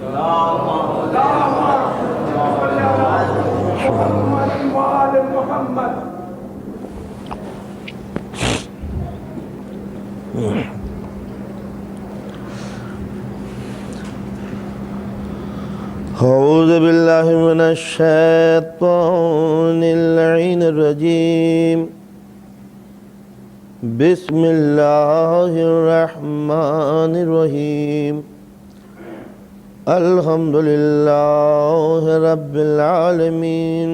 أعوذ بالله من الشيطان اللعين الرجيم بسم الله الرحمن الرحيم الحمد لله رب العالمين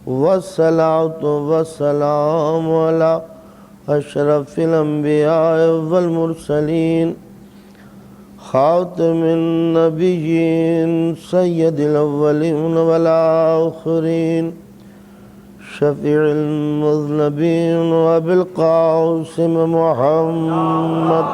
والصلاة والسلام على أشرف الأنبياء والمرسلين خاتم النبيين سيد الأولين والآخرين شفيع المذنبين وأبي القاسم محمد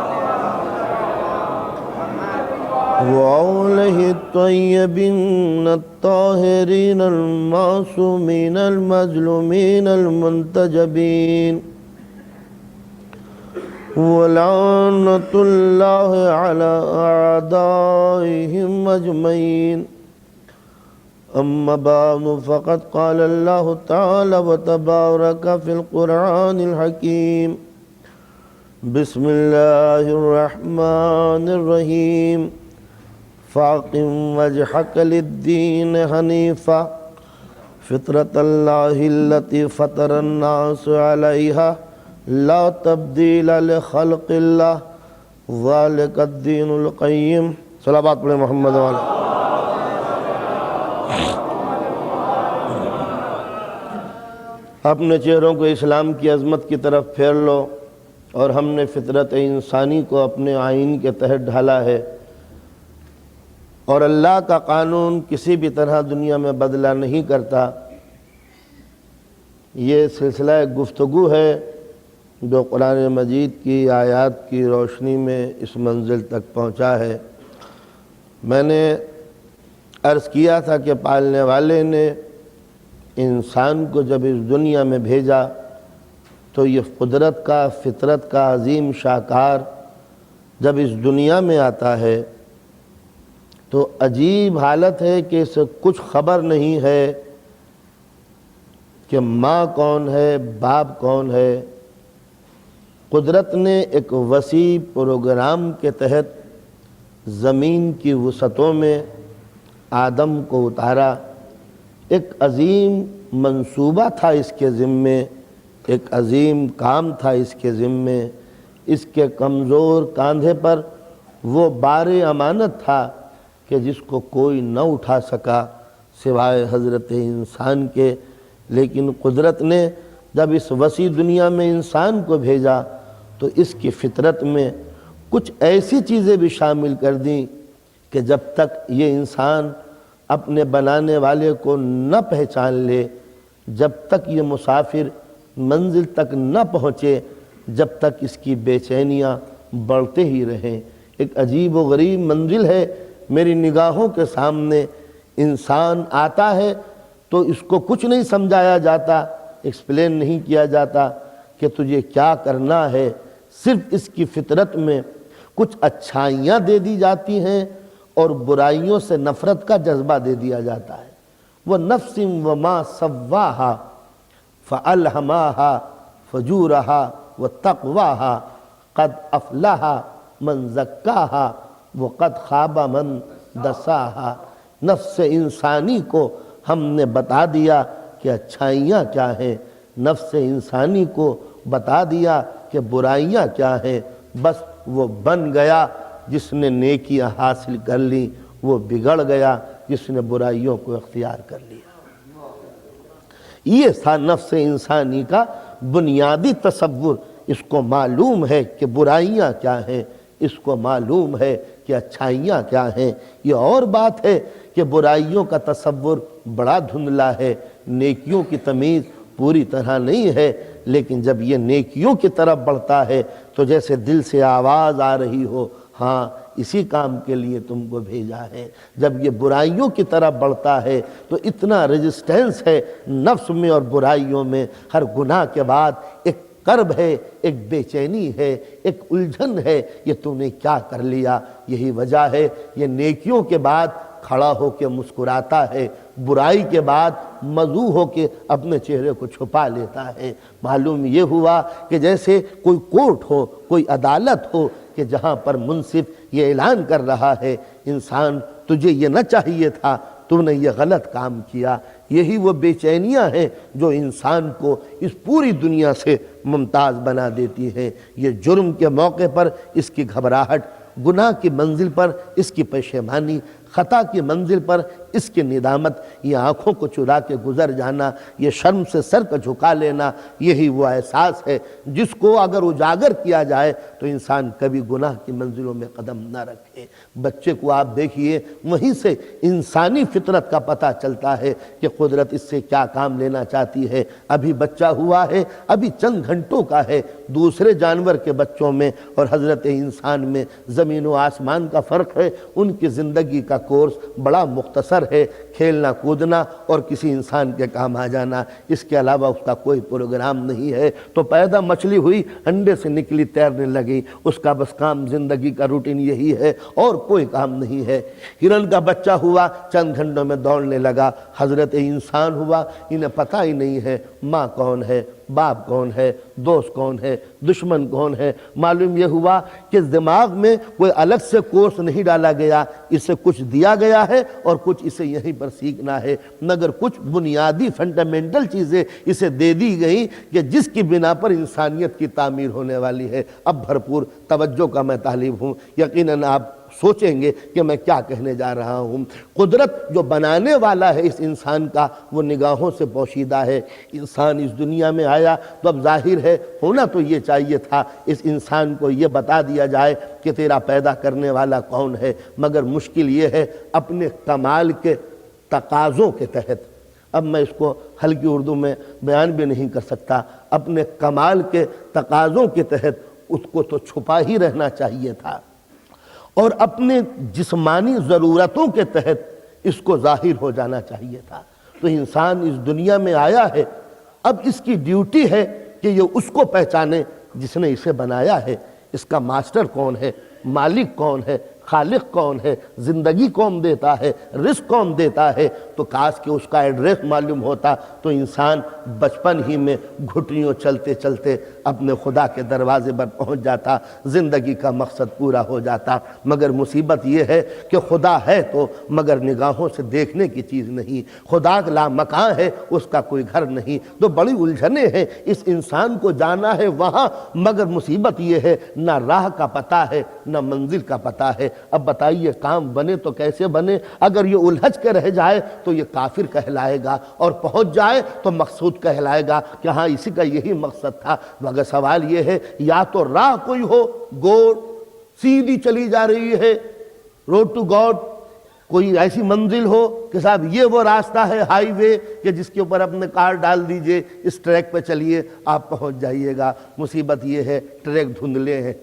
وآله الطيبين الطاهرين المعصومين المظلومين المنتجبين ولعنة الله على أعدائهم أجمعين أما بعد فقد قال الله تعالى وتبارك في القرآن الحكيم بسم الله الرحمن الرحيم فأقم وجهك للدين حنيفا فطرة الله التي فطر الناس عليها لا تبدیل لخلق اللہ ذالک الدین القیم صلوات پڑھیں محمد والا۔ اپنے چہروں کو اسلام کی عظمت کی طرف پھیر لو، اور ہم نے فطرت انسانی کو اپنے آئین کے تحت ڈھالا ہے، اور اللہ کا قانون کسی بھی طرح دنیا میں بدلہ نہیں کرتا۔ یہ سلسلہ گفتگو ہے جو قرآن مجید کی آیات کی روشنی میں اس منزل تک پہنچا ہے۔ میں نے عرض کیا تھا کہ پالنے والے نے انسان کو جب اس دنیا میں بھیجا تو یہ قدرت کا، فطرت کا عظیم شاہکار جب اس دنیا میں آتا ہے تو عجیب حالت ہے کہ اسے کچھ خبر نہیں ہے کہ ماں کون ہے، باپ کون ہے۔ قدرت نے ایک وسیع پروگرام کے تحت زمین کی وسعتوں میں آدم کو اتارا۔ ایک عظیم منصوبہ تھا اس کے ذمے، ایک عظیم کام تھا اس کے ذمے۔ اس کے کمزور کاندھے پر وہ بار امانت تھا کہ جس کو کوئی نہ اٹھا سکا سوائے حضرت انسان کے۔ لیکن قدرت نے جب اس وسیع دنیا میں انسان کو بھیجا تو اس کی فطرت میں کچھ ایسی چیزیں بھی شامل کر دیں کہ جب تک یہ انسان اپنے بنانے والے کو نہ پہچان لے، جب تک یہ مسافر منزل تک نہ پہنچے، جب تک اس کی بے چینیاں بڑھتے ہی رہیں۔ ایک عجیب و غریب منزل ہے میری نگاہوں کے سامنے۔ انسان آتا ہے تو اس کو کچھ نہیں سمجھایا جاتا، ایکسپلین نہیں کیا جاتا کہ تجھے کیا کرنا ہے۔ صرف اس کی فطرت میں کچھ اچھائیاں دے دی جاتی ہیں اور برائیوں سے نفرت کا جذبہ دے دیا جاتا ہے۔ وہ نفس وما سواہا فالہماہا فجورہا وتقواہا قد افلح من زکاہا وقد خاب من دساہا۔ نفس انسانی کو ہم نے بتا دیا کہ اچھائیاں کیا ہیں، نفس انسانی کو بتا دیا کہ برائیاں کیا ہیں۔ بس وہ بن گیا جس نے نیکیاں حاصل کر لی، وہ بگڑ گیا جس نے برائیوں کو اختیار کر لیا۔ یہ تھا نفس انسانی کا بنیادی تصور۔ اس کو معلوم ہے کہ برائیاں کیا ہیں، اس کو معلوم ہے کہ اچھائیاں کیا ہیں۔ یہ اور بات ہے کہ برائیوں کا تصور بڑا دھندلا ہے، نیکیوں کی تمیز پوری طرح نہیں ہے۔ لیکن جب یہ نیکیوں کی طرف بڑھتا ہے تو جیسے دل سے آواز آ رہی ہو، ہاں اسی کام کے لیے تم کو بھیجا ہے۔ جب یہ برائیوں کی طرف بڑھتا ہے تو اتنا ریزسٹنس ہے نفس میں اور برائیوں میں۔ ہر گناہ کے بعد ایک کرب ہے، ایک بے چینی ہے، ایک الجھن ہے، یہ تو نے کیا کر لیا۔ یہی وجہ ہے یہ نیکیوں کے بعد کھڑا ہو کے مسکراتا ہے، برائی کے بعد مزو ہو کے اپنے چہرے کو چھپا لیتا ہے۔ معلوم یہ ہوا کہ جیسے کوئی کورٹ ہو، کوئی عدالت ہو کہ جہاں پر منصف یہ اعلان کر رہا ہے انسان تجھے یہ نہ چاہیے تھا، تو نے یہ غلط کام کیا۔ یہی وہ بے چینیاں ہیں جو انسان کو اس پوری دنیا سے ممتاز بنا دیتی ہیں۔ یہ جرم کے موقع پر اس کی گھبراہٹ، گناہ کی منزل پر اس کی پشیمانی، خطا کی منزل پر اس کی ندامت، یہ آنکھوں کو چرا کے گزر جانا، یہ شرم سے سر کو جھکا لینا، یہی وہ احساس ہے جس کو اگر اجاگر کیا جائے تو انسان کبھی گناہ کی منزلوں میں قدم نہ رکھے۔ بچے کو آپ دیکھیے، وہیں سے انسانی فطرت کا پتہ چلتا ہے کہ قدرت اس سے کیا کام لینا چاہتی ہے۔ ابھی بچہ ہوا ہے، ابھی چند گھنٹوں کا ہے، دوسرے جانور کے بچوں میں اور حضرت انسان میں زمین و آسمان کا فرق ہے۔ ان کی زندگی کا کورس بڑا مختصر ہے، کھیلنا کودنا اور کسی انسان کے کام آ جانا، اس کے علاوہ اس کا کوئی پروگرام نہیں ہے۔ تو پیدا مچھلی ہوئی، انڈے سے نکلی، تیرنے لگی، اس کا بس کام زندگی کا روٹین یہی ہے اور کوئی کام نہیں ہے۔ ہرن کا بچہ ہوا، چند گھنٹوں میں دوڑنے لگا۔ حضرت انسان ہوا، انہیں پتہ ہی نہیں ہے ماں کون ہے، باپ کون ہے، دوست کون ہے، دشمن کون ہے۔ معلوم یہ ہوا کہ دماغ میں کوئی الگ سے کورس نہیں ڈالا گیا، اسے کچھ دیا گیا ہے اور کچھ اسے یہیں پر سیکھنا ہے، مگر کچھ بنیادی فنڈامنٹل چیزیں اسے دے دی گئیں کہ جس کی بنا پر انسانیت کی تعمیر ہونے والی ہے۔ اب بھرپور توجہ کا میں طالب ہوں، یقیناً آپ سوچیں گے کہ میں کیا کہنے جا رہا ہوں۔ قدرت جو بنانے والا ہے اس انسان کا، وہ نگاہوں سے پوشیدہ ہے۔ انسان اس دنیا میں آیا تو اب ظاہر ہے ہونا تو یہ چاہیے تھا اس انسان کو یہ بتا دیا جائے کہ تیرا پیدا کرنے والا کون ہے، مگر مشکل یہ ہے اپنے کمال کے تقاضوں کے تحت، اب میں اس کو ہلکی اردو میں بیان بھی نہیں کر سکتا، اپنے کمال کے تقاضوں کے تحت اس کو تو چھپا ہی رہنا چاہیے تھا، اور اپنے جسمانی ضرورتوں کے تحت اس کو ظاہر ہو جانا چاہیے تھا۔ تو انسان اس دنیا میں آیا ہے، اب اس کی ڈیوٹی ہے کہ یہ اس کو پہچانے جس نے اسے بنایا ہے، اس کا ماسٹر کون ہے، مالک کون ہے، خالق کون ہے، زندگی کون دیتا ہے، رزق کون دیتا ہے۔ تو کاش کہ اس کا ایڈریس معلوم ہوتا تو انسان بچپن ہی میں گھٹنیوں چلتے چلتے اپنے خدا کے دروازے پر پہنچ جاتا، زندگی کا مقصد پورا ہو جاتا۔ مگر مصیبت یہ ہے کہ خدا ہے تو مگر نگاہوں سے دیکھنے کی چیز نہیں، خدا لا مکان ہے، اس کا کوئی گھر نہیں۔ تو بڑی الجھنیں ہیں، اس انسان کو جانا ہے وہاں، مگر مصیبت یہ ہے نہ راہ کا پتہ ہے نہ منزل کا پتہ ہے۔ اب بتائیے کام بنے تو کیسے بنے؟ اگر یہ الجھ کے رہ جائے تو یہ کافر کہلائے گا، اور پہنچ جائے تو مقصود کہلائے گا کہ ہاں اسی کا یہی مقصد تھا۔ مگر سوال یہ ہے یا تو راہ کوئی ہو، گوڑ سیدھی چلی جا رہی ہے، روڈ ٹو گاڈ، کوئی ایسی منزل ہو کہ صاحب یہ وہ راستہ ہے، ہائی وے، کہ جس کے اوپر اپنے کار ڈال دیجئے، اس ٹریک پہ چلیے آپ پہنچ جائیے گا۔ مصیبت یہ ہے ٹریک دھندلے ہیں،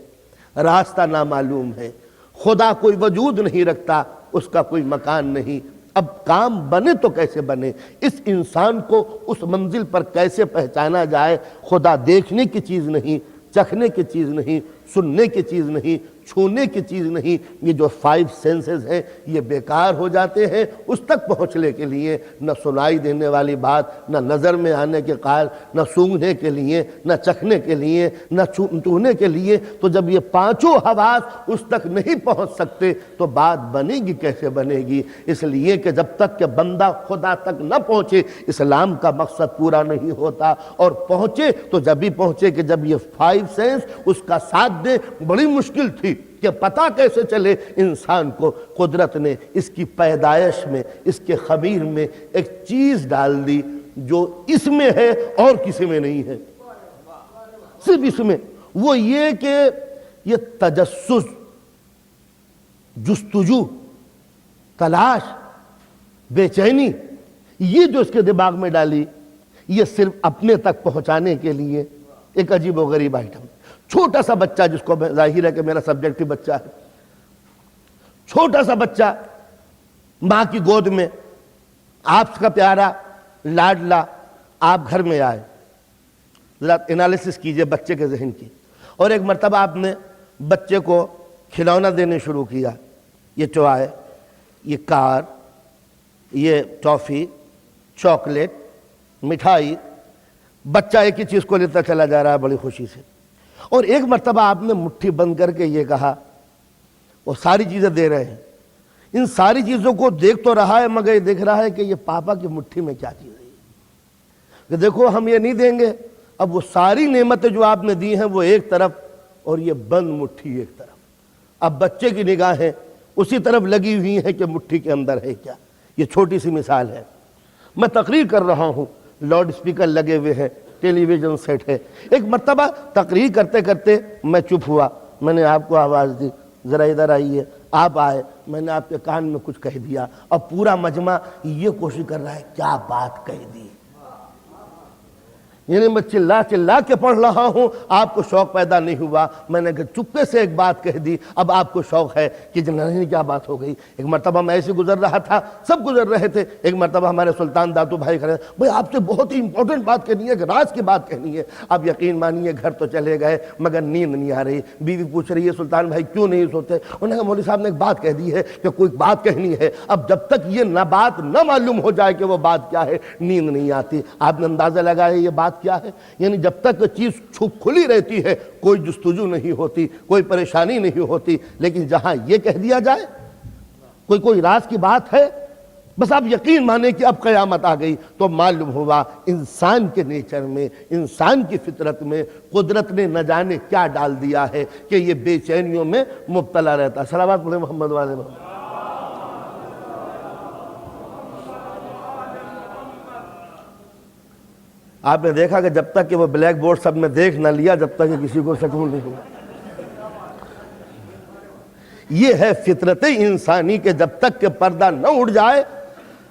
راستہ نامعلوم ہے، خدا کوئی وجود نہیں رکھتا، اس کا کوئی مکان نہیں۔ اب کام بنے تو کیسے بنے؟ اس انسان کو اس منزل پر کیسے پہچانا جائے؟ خدا دیکھنے کی چیز نہیں، چکھنے کی چیز نہیں، سننے کی چیز نہیں، چھونے کی چیز نہیں۔ یہ جو 5 سینسز ہیں یہ بیکار ہو جاتے ہیں اس تک پہنچنے کے لیے، نہ سنائی دینے والی بات، نہ نظر میں آنے کے قائل، نہ سونگھنے کے لیے، نہ چکھنے کے لیے، نہ چھونے کے لیے۔ تو جب یہ 5 حواس اس تک نہیں پہنچ سکتے تو بات بنے گی کیسے بنے گی؟ اس لیے کہ جب تک کہ بندہ خدا تک نہ پہنچے اسلام کا مقصد پورا نہیں ہوتا، اور پہنچے تو جب بھی پہنچے کہ جب یہ 5 سینس اس کا ساتھ دے۔ بڑی مشکل تھی کہ پتہ کیسے چلے انسان کو، قدرت نے اس کی پیدائش میں، اس کے خمیر میں ایک چیز ڈال دی جو اس میں ہے اور کسی میں نہیں ہے، صرف اس میں۔ وہ یہ کہ یہ تجسس، جستجو، تلاش، بے چینی، یہ جو اس کے دماغ میں ڈالی، یہ صرف اپنے تک پہنچانے کے لیے ایک عجیب و غریب آئٹم۔ چھوٹا سا بچہ، جس کو ظاہر ہے کہ میرا سبجیکٹ ہی بچہ ہے، چھوٹا سا بچہ ماں کی گود میں، آپ کا پیارا لاڈلا آپ گھر میں آئے، ذرا انالیسس کیجئے بچے کے ذہن کی. اور ایک مرتبہ آپ نے بچے کو کھلونا دینے شروع کیا, یہ ٹوائے, یہ کار, یہ ٹافی, چاکلیٹ, مٹھائی, بچہ ایک ہی چیز کو لیتا چلا جا رہا ہے بڑی خوشی سے. اور ایک مرتبہ آپ نے مٹھی بند کر کے یہ کہا, وہ ساری چیزیں دے رہے ہیں, ان ساری چیزوں کو دیکھ تو رہا ہے مگر یہ دیکھ رہا ہے کہ یہ پاپا کی مٹھی میں کیا چیز ہے, کہ دیکھو ہم یہ نہیں دیں گے. اب وہ ساری نعمتیں جو آپ نے دی ہیں وہ ایک طرف اور یہ بند مٹھی ایک طرف. اب بچے کی نگاہیں اسی طرف لگی ہوئی ہیں کہ مٹھی کے اندر ہے کیا. یہ چھوٹی سی مثال ہے. میں تقریر کر رہا ہوں, لاؤڈ اسپیکر لگے ہوئے ہیں, ٹیلی ویژن سیٹ ہے. ایک مرتبہ تقریر کرتے کرتے میں چپ ہوا, میں نے آپ کو آواز دی, ذرا ادھر آئیے. آپ آئے, میں نے آپ کے کان میں کچھ کہہ دیا. اب پورا مجمع یہ کوشش کر رہا ہے کیا بات کہہ دی. یعنی میں چلا چلا کے پڑھ رہا ہوں, آپ کو شوق پیدا نہیں ہوا. میں نے چپکے سے ایک بات کہہ دی, اب آپ کو شوق ہے کہ جنہیں کیا بات ہو گئی. ایک مرتبہ میں ایسے گزر رہا تھا, سب گزر رہے تھے. ایک مرتبہ ہمارے سلطان داتو بھائی کھڑے, بھائی آپ سے بہت ہی امپورٹنٹ بات کہنی ہے, ایک راز کی بات کہنی ہے. اب یقین مانیے گھر تو چلے گئے مگر نیند نہیں آ رہی. بیوی پوچھ رہی ہے سلطان بھائی کیوں نہیں سوتے. انہوں نے کہا مولوی صاحب نے ایک بات کہہ دی ہے کہ کوئی بات کہنی ہے. اب جب تک یہ نہ بات نہ معلوم ہو جائے کہ وہ بات کیا ہے, نیند نہیں آتی. آپ نے اندازہ لگایا یہ بات کیا ہے. یعنی جب تک چیز چھپ کھلی رہتی ہے کوئی جستجو نہیں ہوتی, کوئی پریشانی نہیں ہوتی. لیکن جہاں یہ کہہ دیا جائے کوئی راز کی بات ہے, بس آپ یقین مانیں کہ اب قیامت آ گئی. تو معلوم ہوا انسان کے نیچر میں, انسان کی فطرت میں قدرت نے نہ جانے کیا ڈال دیا ہے کہ یہ بے چینیوں میں مبتلا رہتا. صلوات پڑھیں محمد والے محمد. آپ نے دیکھا کہ جب تک کہ وہ بلیک بورڈ سب نے دیکھ نہ لیا جب تک کہ کسی کو سکون نہیں ہوا. یہ ہے فطرت انسانی کہ جب تک کہ پردہ نہ اٹھ جائے,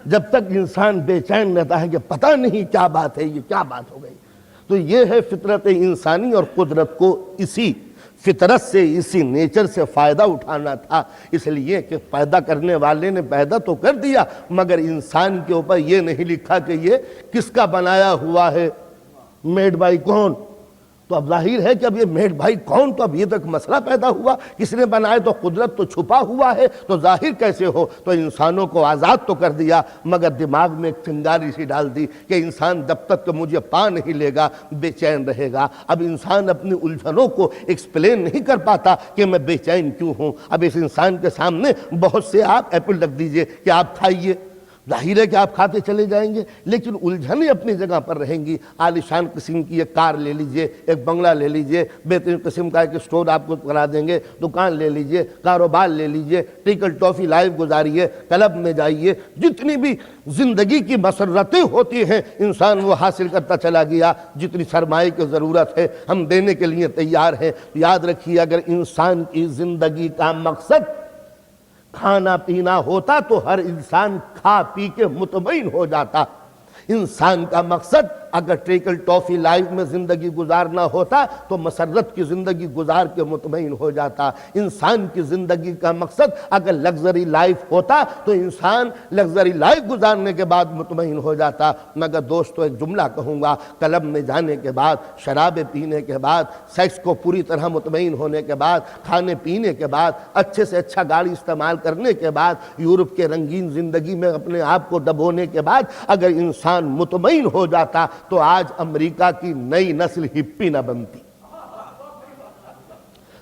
جب تک انسان بے چین رہتا ہے کہ پتہ نہیں کیا بات ہے, یہ کیا بات ہو گئی. تو یہ ہے فطرت انسانی, اور قدرت کو اسی فطرت سے, اسی نیچر سے فائدہ اٹھانا تھا. اس لیے کہ پیدا کرنے والے نے پیدا تو کر دیا مگر انسان کے اوپر یہ نہیں لکھا کہ یہ کس کا بنایا ہوا ہے, میڈ بائی کون. تو اب ظاہر ہے کہ اب یہ میڈ بھائی کون, تو اب یہ تو ایک مسئلہ پیدا ہوا, کس نے بنائے. تو قدرت تو چھپا ہوا ہے, تو ظاہر کیسے ہو. تو انسانوں کو آزاد تو کر دیا مگر دماغ میں ایک چنگاری سی ڈال دی کہ انسان جب تک کہ مجھے پا نہیں لے گا بے چین رہے گا. اب انسان اپنی الجھنوں کو ایکسپلین نہیں کر پاتا کہ میں بے چین کیوں ہوں. اب اس انسان کے سامنے بہت سے آپ ایپل رکھ دیجئے کہ آپ کھائیے, ظاہر ہے کہ آپ کھاتے چلے جائیں گے لیکن الجھنیں اپنی جگہ پر رہیں گی. عالیشان قسم کی ایک کار لے لیجئے, ایک بنگلہ لے لیجئے, بہترین قسم کا ایک اسٹور آپ کو کرا دیں گے, دکان لے لیجئے, کاروبار لے لیجئے, ٹیکل ٹافی لائف گزاریے, کلب میں جائیے. جتنی بھی زندگی کی مسرتیں ہوتی ہیں انسان وہ حاصل کرتا چلا گیا. جتنی سرمایہ کی ضرورت ہے ہم دینے کے لیے تیار ہیں. یاد رکھیے اگر انسان کی زندگی کا مقصد کھانا پینا ہوتا تو ہر انسان کھا پی کے مطمئن ہو جاتا. انسان کا مقصد اگر ٹیکل ٹافی لائف میں زندگی گزارنا ہوتا تو مسرت کی زندگی گزار کے مطمئن ہو جاتا. انسان کی زندگی کا مقصد اگر لگزری لائف ہوتا تو انسان لگزری لائف گزارنے کے بعد مطمئن ہو جاتا. مگر دوستو ایک جملہ کہوں گا, کلب میں جانے کے بعد, شرابیں پینے کے بعد, سیکس کو پوری طرح مطمئن ہونے کے بعد, کھانے پینے کے بعد, اچھے سے اچھا گاڑی استعمال کرنے کے بعد, یورپ کے رنگین زندگی میں اپنے آپ کو ڈبونے کے بعد اگر انسان مطمئن ہو جاتا تو آج امریکہ کی نئی نسل ہپی نہ بنتی.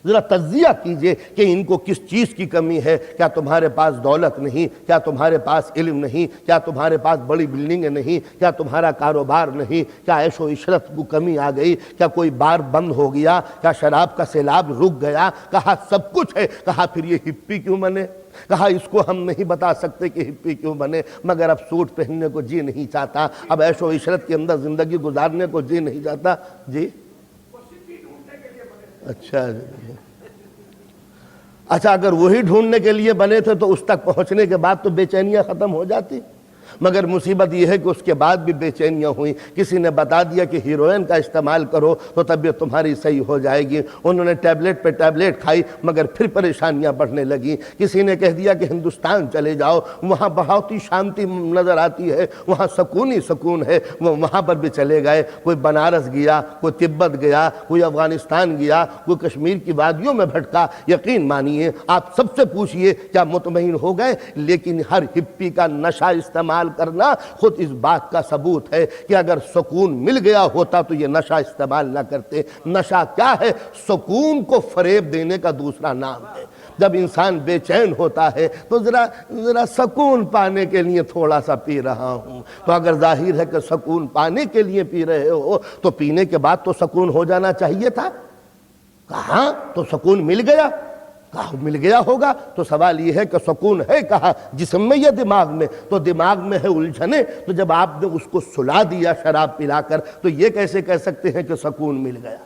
ذرا تجزیہ کیجئے کہ ان کو کس چیز کی کمی ہے. کیا تمہارے پاس دولت نہیں, کیا تمہارے پاس علم نہیں, کیا تمہارے پاس بڑی بلڈنگیں نہیں, کیا تمہارا کاروبار نہیں, کیا عیش و عشرت کو کمی آ گئی, کیا کوئی بار بند ہو گیا, کیا شراب کا سیلاب رک گیا. کہا سب کچھ ہے. کہا پھر یہ ہپی کیوں بنے. کہا اس کو ہم نہیں بتا سکتے کہ ہپی کیوں بنے مگر اب سوٹ پہننے کو جی نہیں چاہتا, اب عیش و عشرت کے اندر زندگی گزارنے کو جی نہیں چاہتا. جی اچھا اگر وہی ڈھونڈنے کے لیے بنے تھے تو اس تک پہنچنے کے بعد تو بے چینیاں ختم ہو جاتی. مگر مصیبت یہ ہے کہ اس کے بعد بھی بے چینیاں ہوئیں. کسی نے بتا دیا کہ ہیروئن کا استعمال کرو تو طبیعت تمہاری صحیح ہو جائے گی. انہوں نے ٹیبلٹ پہ ٹیبلٹ کھائی مگر پھر پریشانیاں بڑھنے لگیں. کسی نے کہہ دیا کہ ہندوستان چلے جاؤ, وہاں بہت ہی شانتی نظر آتی ہے, وہاں سکون ہی سکون ہے. وہ وہاں پر بھی چلے گئے. کوئی بنارس گیا, کوئی تبت گیا, کوئی افغانستان گیا, کوئی کشمیر کی وادیوں میں بھٹکا. یقین مانیے آپ سب سے پوچھئے کیا مطمئن ہو گئے؟ لیکن ہر ہپی کا نشہ استعمال کرنا خود اس بات کا ثبوت ہے کہ اگر سکون مل گیا ہوتا تو یہ نشہ استعمال نہ کرتے. نشہ کیا ہے؟ سکون کو فریب دینے کا دوسرا نام ہے. جب انسان بے چین ہوتا ہے تو ذرا سکون پانے کے لیے تھوڑا سا پی رہا ہوں. تو اگر ظاہر ہے کہ سکون پانے کے لیے پی رہے ہو تو پینے کے بعد تو سکون ہو جانا چاہیے تھا. کہاں تو سکون مل گیا. کہاں مل گیا ہوگا؟ تو سوال یہ ہے کہ سکون ہے کہاں؟ جسم میں یا دماغ میں؟ تو دماغ میں ہے الجھنیں. تو جب آپ نے اس کو سلا دیا شراب پلا کر تو یہ کیسے کہہ سکتے ہیں کہ سکون مل گیا؟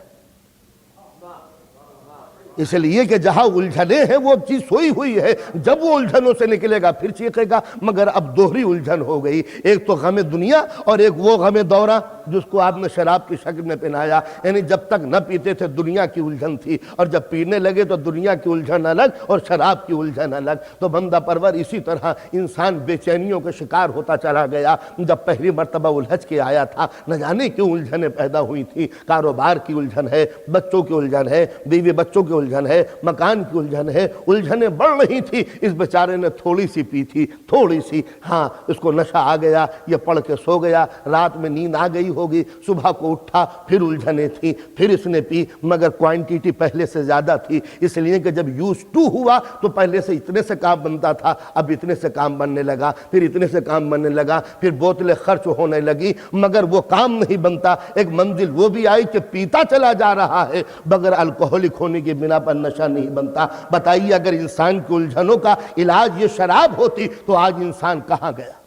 اس لیے کہ جہاں الجھنیں ہیں وہ چیز سوئی ہوئی ہے. جب وہ الجھنوں سے نکلے گا پھر چیخے گا. مگر اب دوہری الجھن ہو گئی, ایک تو غم دنیا اور ایک وہ غم دورہ جس کو آپ نے شراب کی شکل میں پہنایا. یعنی جب تک نہ پیتے تھے دنیا کی الجھن تھی, اور جب پینے لگے تو دنیا کی الجھن الگ اور شراب کی الجھن الگ. تو بندہ پرور اسی طرح انسان بے چینیوں کے شکار ہوتا چلا گیا. جب پہلی مرتبہ الجھ کے آیا تھا نہ جانے کیوں الجھنیں پیدا ہوئی تھیں. کاروبار کی الجھن ہے, بچوں کی الجھن ہے, بیوی بچوں کی الجھن ہے, مکان کی الجھن ہے. الجھنیں بڑھ رہی تھی. اس بیچارے نے تھوڑی سی پی تھی, تھوڑی سی. ہاں اس کو نشہ آ گیا, یہ پڑھ کے سو گیا, رات میں نیند آ گئی ہوگی, صبح کو اٹھا پھر الجھنیں تھیں, پھر اس نے پی مگر کوانٹیٹی پہلے سے زیادہ تھی. اس لیے کہ جب یوز ٹو ہوا تو پہلے سے اتنے سے کام بنتا تھا, اب اتنے سے کام بننے لگا, پھر اتنے سے کام بننے لگا, پھر بوتلیں خرچ ہونے لگی مگر وہ کام نہیں بنتا. ایک منزل وہ بھی آئی کہ پیتا چلا جا رہا ہے مگر الکوہولک ہونے کی بنا پر نشہ نہیں بنتا. بتائیے اگر انسان کی الجھنوں کا علاج یہ شراب ہوتی تو آج انسان کہاں گیا؟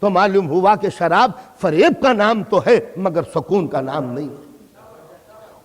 تو معلوم ہوا کہ شراب فریب کا نام تو ہے مگر سکون کا نام نہیں ہے.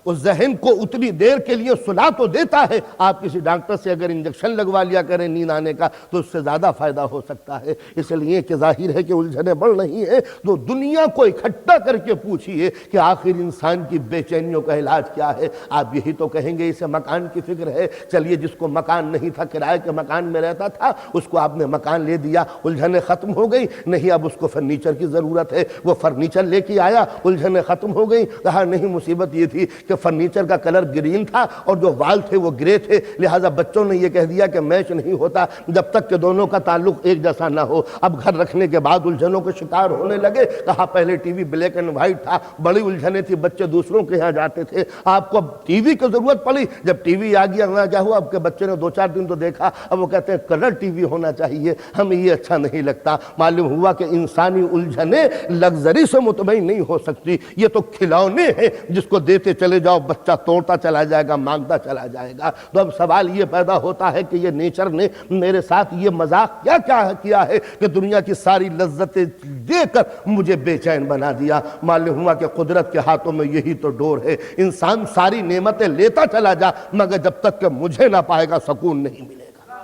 اس ذہن کو اتنی دیر کے لیے سلا تو دیتا ہے. آپ کسی ڈاکٹر سے اگر انجیکشن لگوا لیا کریں نیند آنے کا تو اس سے زیادہ فائدہ ہو سکتا ہے. اس لیے کہ ظاہر ہے کہ الجھنیں بڑھ رہی ہیں. تو دنیا کو اکٹھا کر کے پوچھئے کہ آخر انسان کی بے چینیوں کا علاج کیا ہے. آپ یہی تو کہیں گے اسے مکان کی فکر ہے. چلیے جس کو مکان نہیں تھا, کرائے کے مکان میں رہتا تھا, اس کو آپ نے مکان لے دیا, الجھنیں ختم ہو گئی. نہیں اب اس کو فرنیچر کی ضرورت ہے, وہ فرنیچر لے کے آیا, الجھنیں ختم ہو گئی. کہا نہیں مصیبت یہ تھی کہ فرنیچر کا کلر گرین تھا اور جو وال تھے وہ گرے تھے, لہٰذا بچوں نے یہ کہہ دیا کہ میچ نہیں ہوتا جب تک کہ دونوں کا تعلق ایک جیسا نہ ہو. اب گھر رکھنے کے بعد الجھنوں کے شکار ہونے لگے. کہا پہلے T V black and white تھا, بڑی الجھنیں تھی, بچے دوسروں کے یہاں جاتے تھے. آپ کو ٹی وی کی ضرورت پڑی, جب ٹی وی آ گیا کیا ہوا, اب کے بچے نے 2-4 دن تو دیکھا, اب وہ کہتے ہیں کلر ٹی وی ہونا چاہیے, ہمیں یہ اچھا نہیں لگتا. معلوم ہوا کہ انسانی الجھنیں لگزری سے مطمئن نہیں ہو سکتی. یہ تو کھلونے ہیں جس کو دیتے چلے جاؤ بچہ توڑتا چلا جائے گا, مانگتا چلا جائے گا. تو اب سوال یہ پیدا ہوتا ہے کہ یہ نیچر نے میرے ساتھ یہ مذاق کیا کیا ہے کہ دنیا کی ساری لذتیں دے کر مجھے بے چین بنا دیا. معلوم ہوا کہ قدرت کے ہاتھوں میں یہی تو ڈور ہے. انسان ساری نعمتیں لیتا چلا جا مگر جب تک کہ مجھے نہ پائے گا سکون نہیں ملے گا.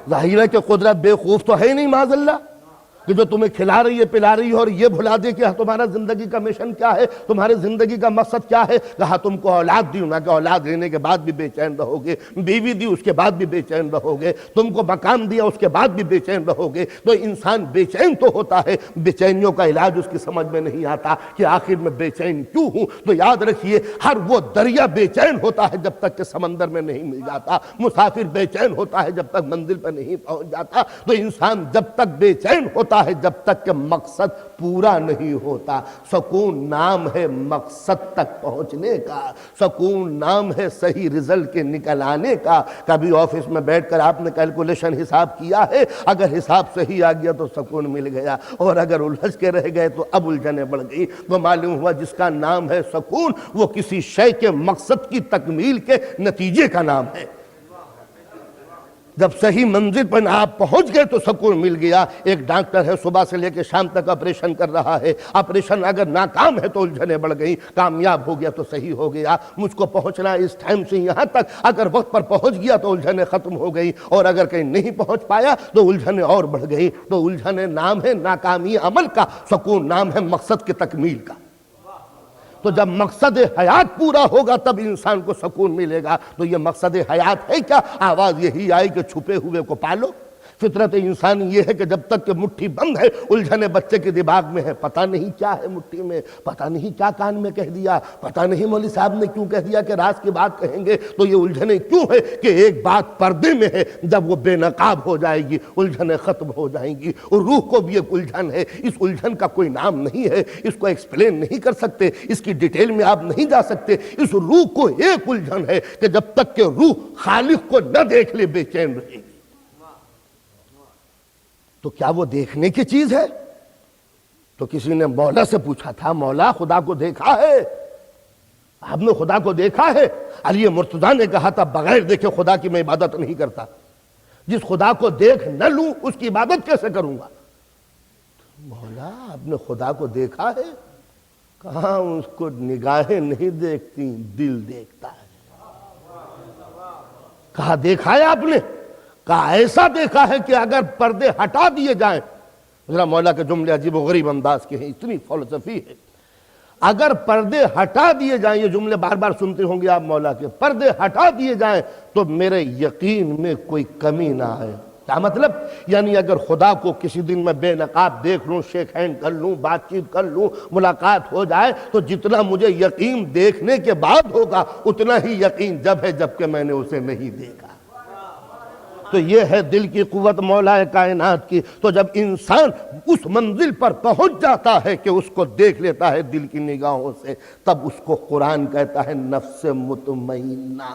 ظاہر ہے کہ قدرت بے خوف تو ہے ہی نہیں معاذ اللہ کہ جو تمہیں کھلا رہی ہے پلا رہی ہے اور یہ بھلا دے کہ تمہارا زندگی کا مشن کیا ہے, تمہارے زندگی کا مقصد کیا ہے. کہا تم کو اولاد دی نہ کہ اولاد لینے کے بعد بھی بے چین رہو گے, بیوی دی اس کے بعد بھی بے چین رہو گے, تم کو مکان دیا اس کے بعد بھی بے چین رہو گے. تو انسان بے چین تو ہوتا ہے, بے چینیوں کا علاج اس کی سمجھ میں نہیں آتا کہ آخر میں بے چین کیوں ہوں. تو یاد رکھیے ہر وہ دریا بے چین ہوتا ہے جب تک کہ سمندر میں نہیں مل جاتا, مسافر بے چین ہوتا ہے جب تک منزل پر نہیں پہنچ جاتا. تو انسان جب تک بے چین ہوتا ہے جب تک کہ مقصد پورا نہیں ہوتا. سکون نام ہے مقصد تک پہنچنے کا, سکون نام ہے صحیح رزلٹ کے نکل آنے کا. کبھی آفس میں بیٹھ کر آپ نے کیلکولیشن حساب کیا ہے, اگر حساب صحیح آ گیا تو سکون مل گیا, اور اگر الجھ کے رہ گئے تو اب الجھنیں بڑھ گئی. تو معلوم ہوا جس کا نام ہے سکون وہ کسی شے کے مقصد کی تکمیل کے نتیجے کا نام ہے. جب صحیح منزل پر آپ پہنچ گئے تو سکون مل گیا۔ ایک ڈاکٹر ہے صبح سے لے کے شام تک آپریشن کر رہا ہے، آپریشن اگر ناکام ہے تو الجھنیں بڑھ گئی، کامیاب ہو گیا تو صحیح ہو گیا۔ مجھ کو پہنچنا اس ٹائم سے یہاں تک، اگر وقت پر پہنچ گیا تو الجھنیں ختم ہو گئی، اور اگر کہیں نہیں پہنچ پایا تو الجھنیں اور بڑھ گئی۔ تو الجھنیں نام ہے ناکامی عمل کا، سکون نام ہے مقصد کی تکمیل کا۔ تو جب مقصد حیات پورا ہوگا تب انسان کو سکون ملے گا۔ تو یہ مقصد حیات ہے کیا؟ آواز یہی آئی کہ چھپے ہوئے کو پالو۔ فطرت انسانی یہ ہے کہ جب تک کہ مٹھی بند ہے، الجھنے بچے کے دماغ میں ہے، پتہ نہیں کیا ہے مٹھی میں، پتہ نہیں کیا کان میں کہہ دیا، پتہ نہیں مولوی صاحب نے کیوں کہہ دیا کہ راز کی بات کہیں گے۔ تو یہ الجھنے کیوں ہے کہ ایک بات پردے میں ہے، جب وہ بے نقاب ہو جائے گی الجھنیں ختم ہو جائیں گی۔ اور روح کو بھی ایک الجھن ہے، اس الجھن کا کوئی نام نہیں ہے، اس کو ایکسپلین نہیں کر سکتے، اس کی ڈیٹیل میں آپ نہیں جا سکتے۔ اس روح کو ایک الجھن ہے کہ جب تک کہ روح خالق کو نہ دیکھ لے بے چین رہے گی۔ تو کیا وہ دیکھنے کی چیز ہے؟ تو کسی نے مولا سے پوچھا تھا، مولا خدا کو دیکھا ہے؟ آپ نے خدا کو دیکھا ہے؟ علی مرتضیٰ نے کہا تھا بغیر دیکھے خدا کی میں عبادت نہیں کرتا، جس خدا کو دیکھ نہ لوں اس کی عبادت کیسے کروں گا؟ مولا آپ نے خدا کو دیکھا ہے؟ کہاں اس کو نگاہیں نہیں دیکھتی، دل دیکھتا ہے۔ کہا دیکھا ہے آپ نے؟ کہا ایسا دیکھا ہے کہ اگر پردے ہٹا دیے جائیں، ذرا مولا کے جملے عجیب و غریب انداز کے ہیں، اتنی فلسفی ہے۔ اگر پردے ہٹا دیے جائیں، یہ جملے بار بار سنتے ہوں گے آپ مولا کے، پردے ہٹا دیے جائیں تو میرے یقین میں کوئی کمی نہ آئے۔ کیا مطلب؟ یعنی اگر خدا کو کسی دن میں بے نقاب دیکھ لوں، شیک ہینڈ کر لوں، بات چیت کر لوں، ملاقات ہو جائے، تو جتنا مجھے یقین دیکھنے کے بعد ہوگا اتنا ہی یقین جب ہے جب کہ میں نے اسے نہیں دیکھا۔ تو یہ ہے دل کی قوت مولا کائنات کی۔ تو جب انسان اس منزل پر پہنچ جاتا ہے کہ اس کو دیکھ لیتا ہے دل کی نگاہوں سے، تب اس کو قرآن کہتا ہے نفس مطمئنہ،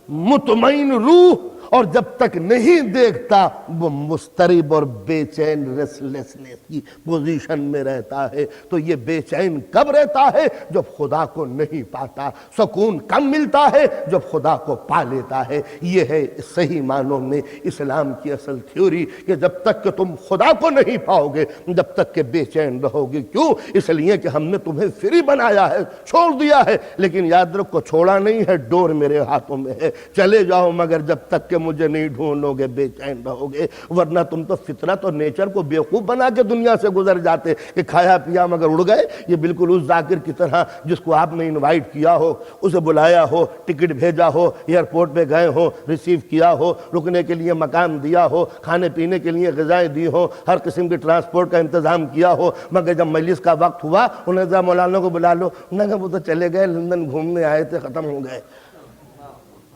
مطمئن روح۔ اور جب تک نہیں دیکھتا وہ مضطرب اور بے چین ریسلیسنس کی پوزیشن میں رہتا ہے۔ تو یہ بے چین کب رہتا ہے؟ جب خدا کو نہیں پاتا۔ سکون کب ملتا ہے؟ جب خدا کو پا لیتا ہے۔ یہ ہے صحیح معنوں میں اسلام کی اصل تھیوری، کہ جب تک کہ تم خدا کو نہیں پاؤ گے جب تک کہ بے چین رہو گے۔ کیوں؟ اس لیے کہ ہم نے تمہیں فری بنایا ہے، چھوڑ دیا ہے، لیکن یاد رکھو چھوڑا نہیں ہے، ڈور میرے ہاتھوں میں ہے، چلے جاؤ مگر جب تک کہ مجھے نہیں ڈھونڈو گے بے چین رہو گے۔ ورنہ تم تو فطرت اور نیچر کو بیوقوف بنا کے دنیا سے گزر جاتے کہ کھایا پیا مگر اڑ گئے۔ یہ بالکل اس ذاکر کی طرح جس کو آپ نے انوائٹ کیا ہو، اسے بلایا ہو، ٹکٹ بھیجا ہو، ایئرپورٹ پہ گئے ہو، ریسیو کیا ہو، رکنے کے لیے مکان دیا ہو، کھانے پینے کے لیے غذائیں دی ہو، ہر قسم کی ٹرانسپورٹ کا انتظام کیا ہو، مگر جب مجلس کا وقت ہوا انہیں کہا مولانا کو بلا لو، انہوں نے کہا وہ تو چلے گئے، لندن گھومنے آئے تھے، ختم ہو گئے۔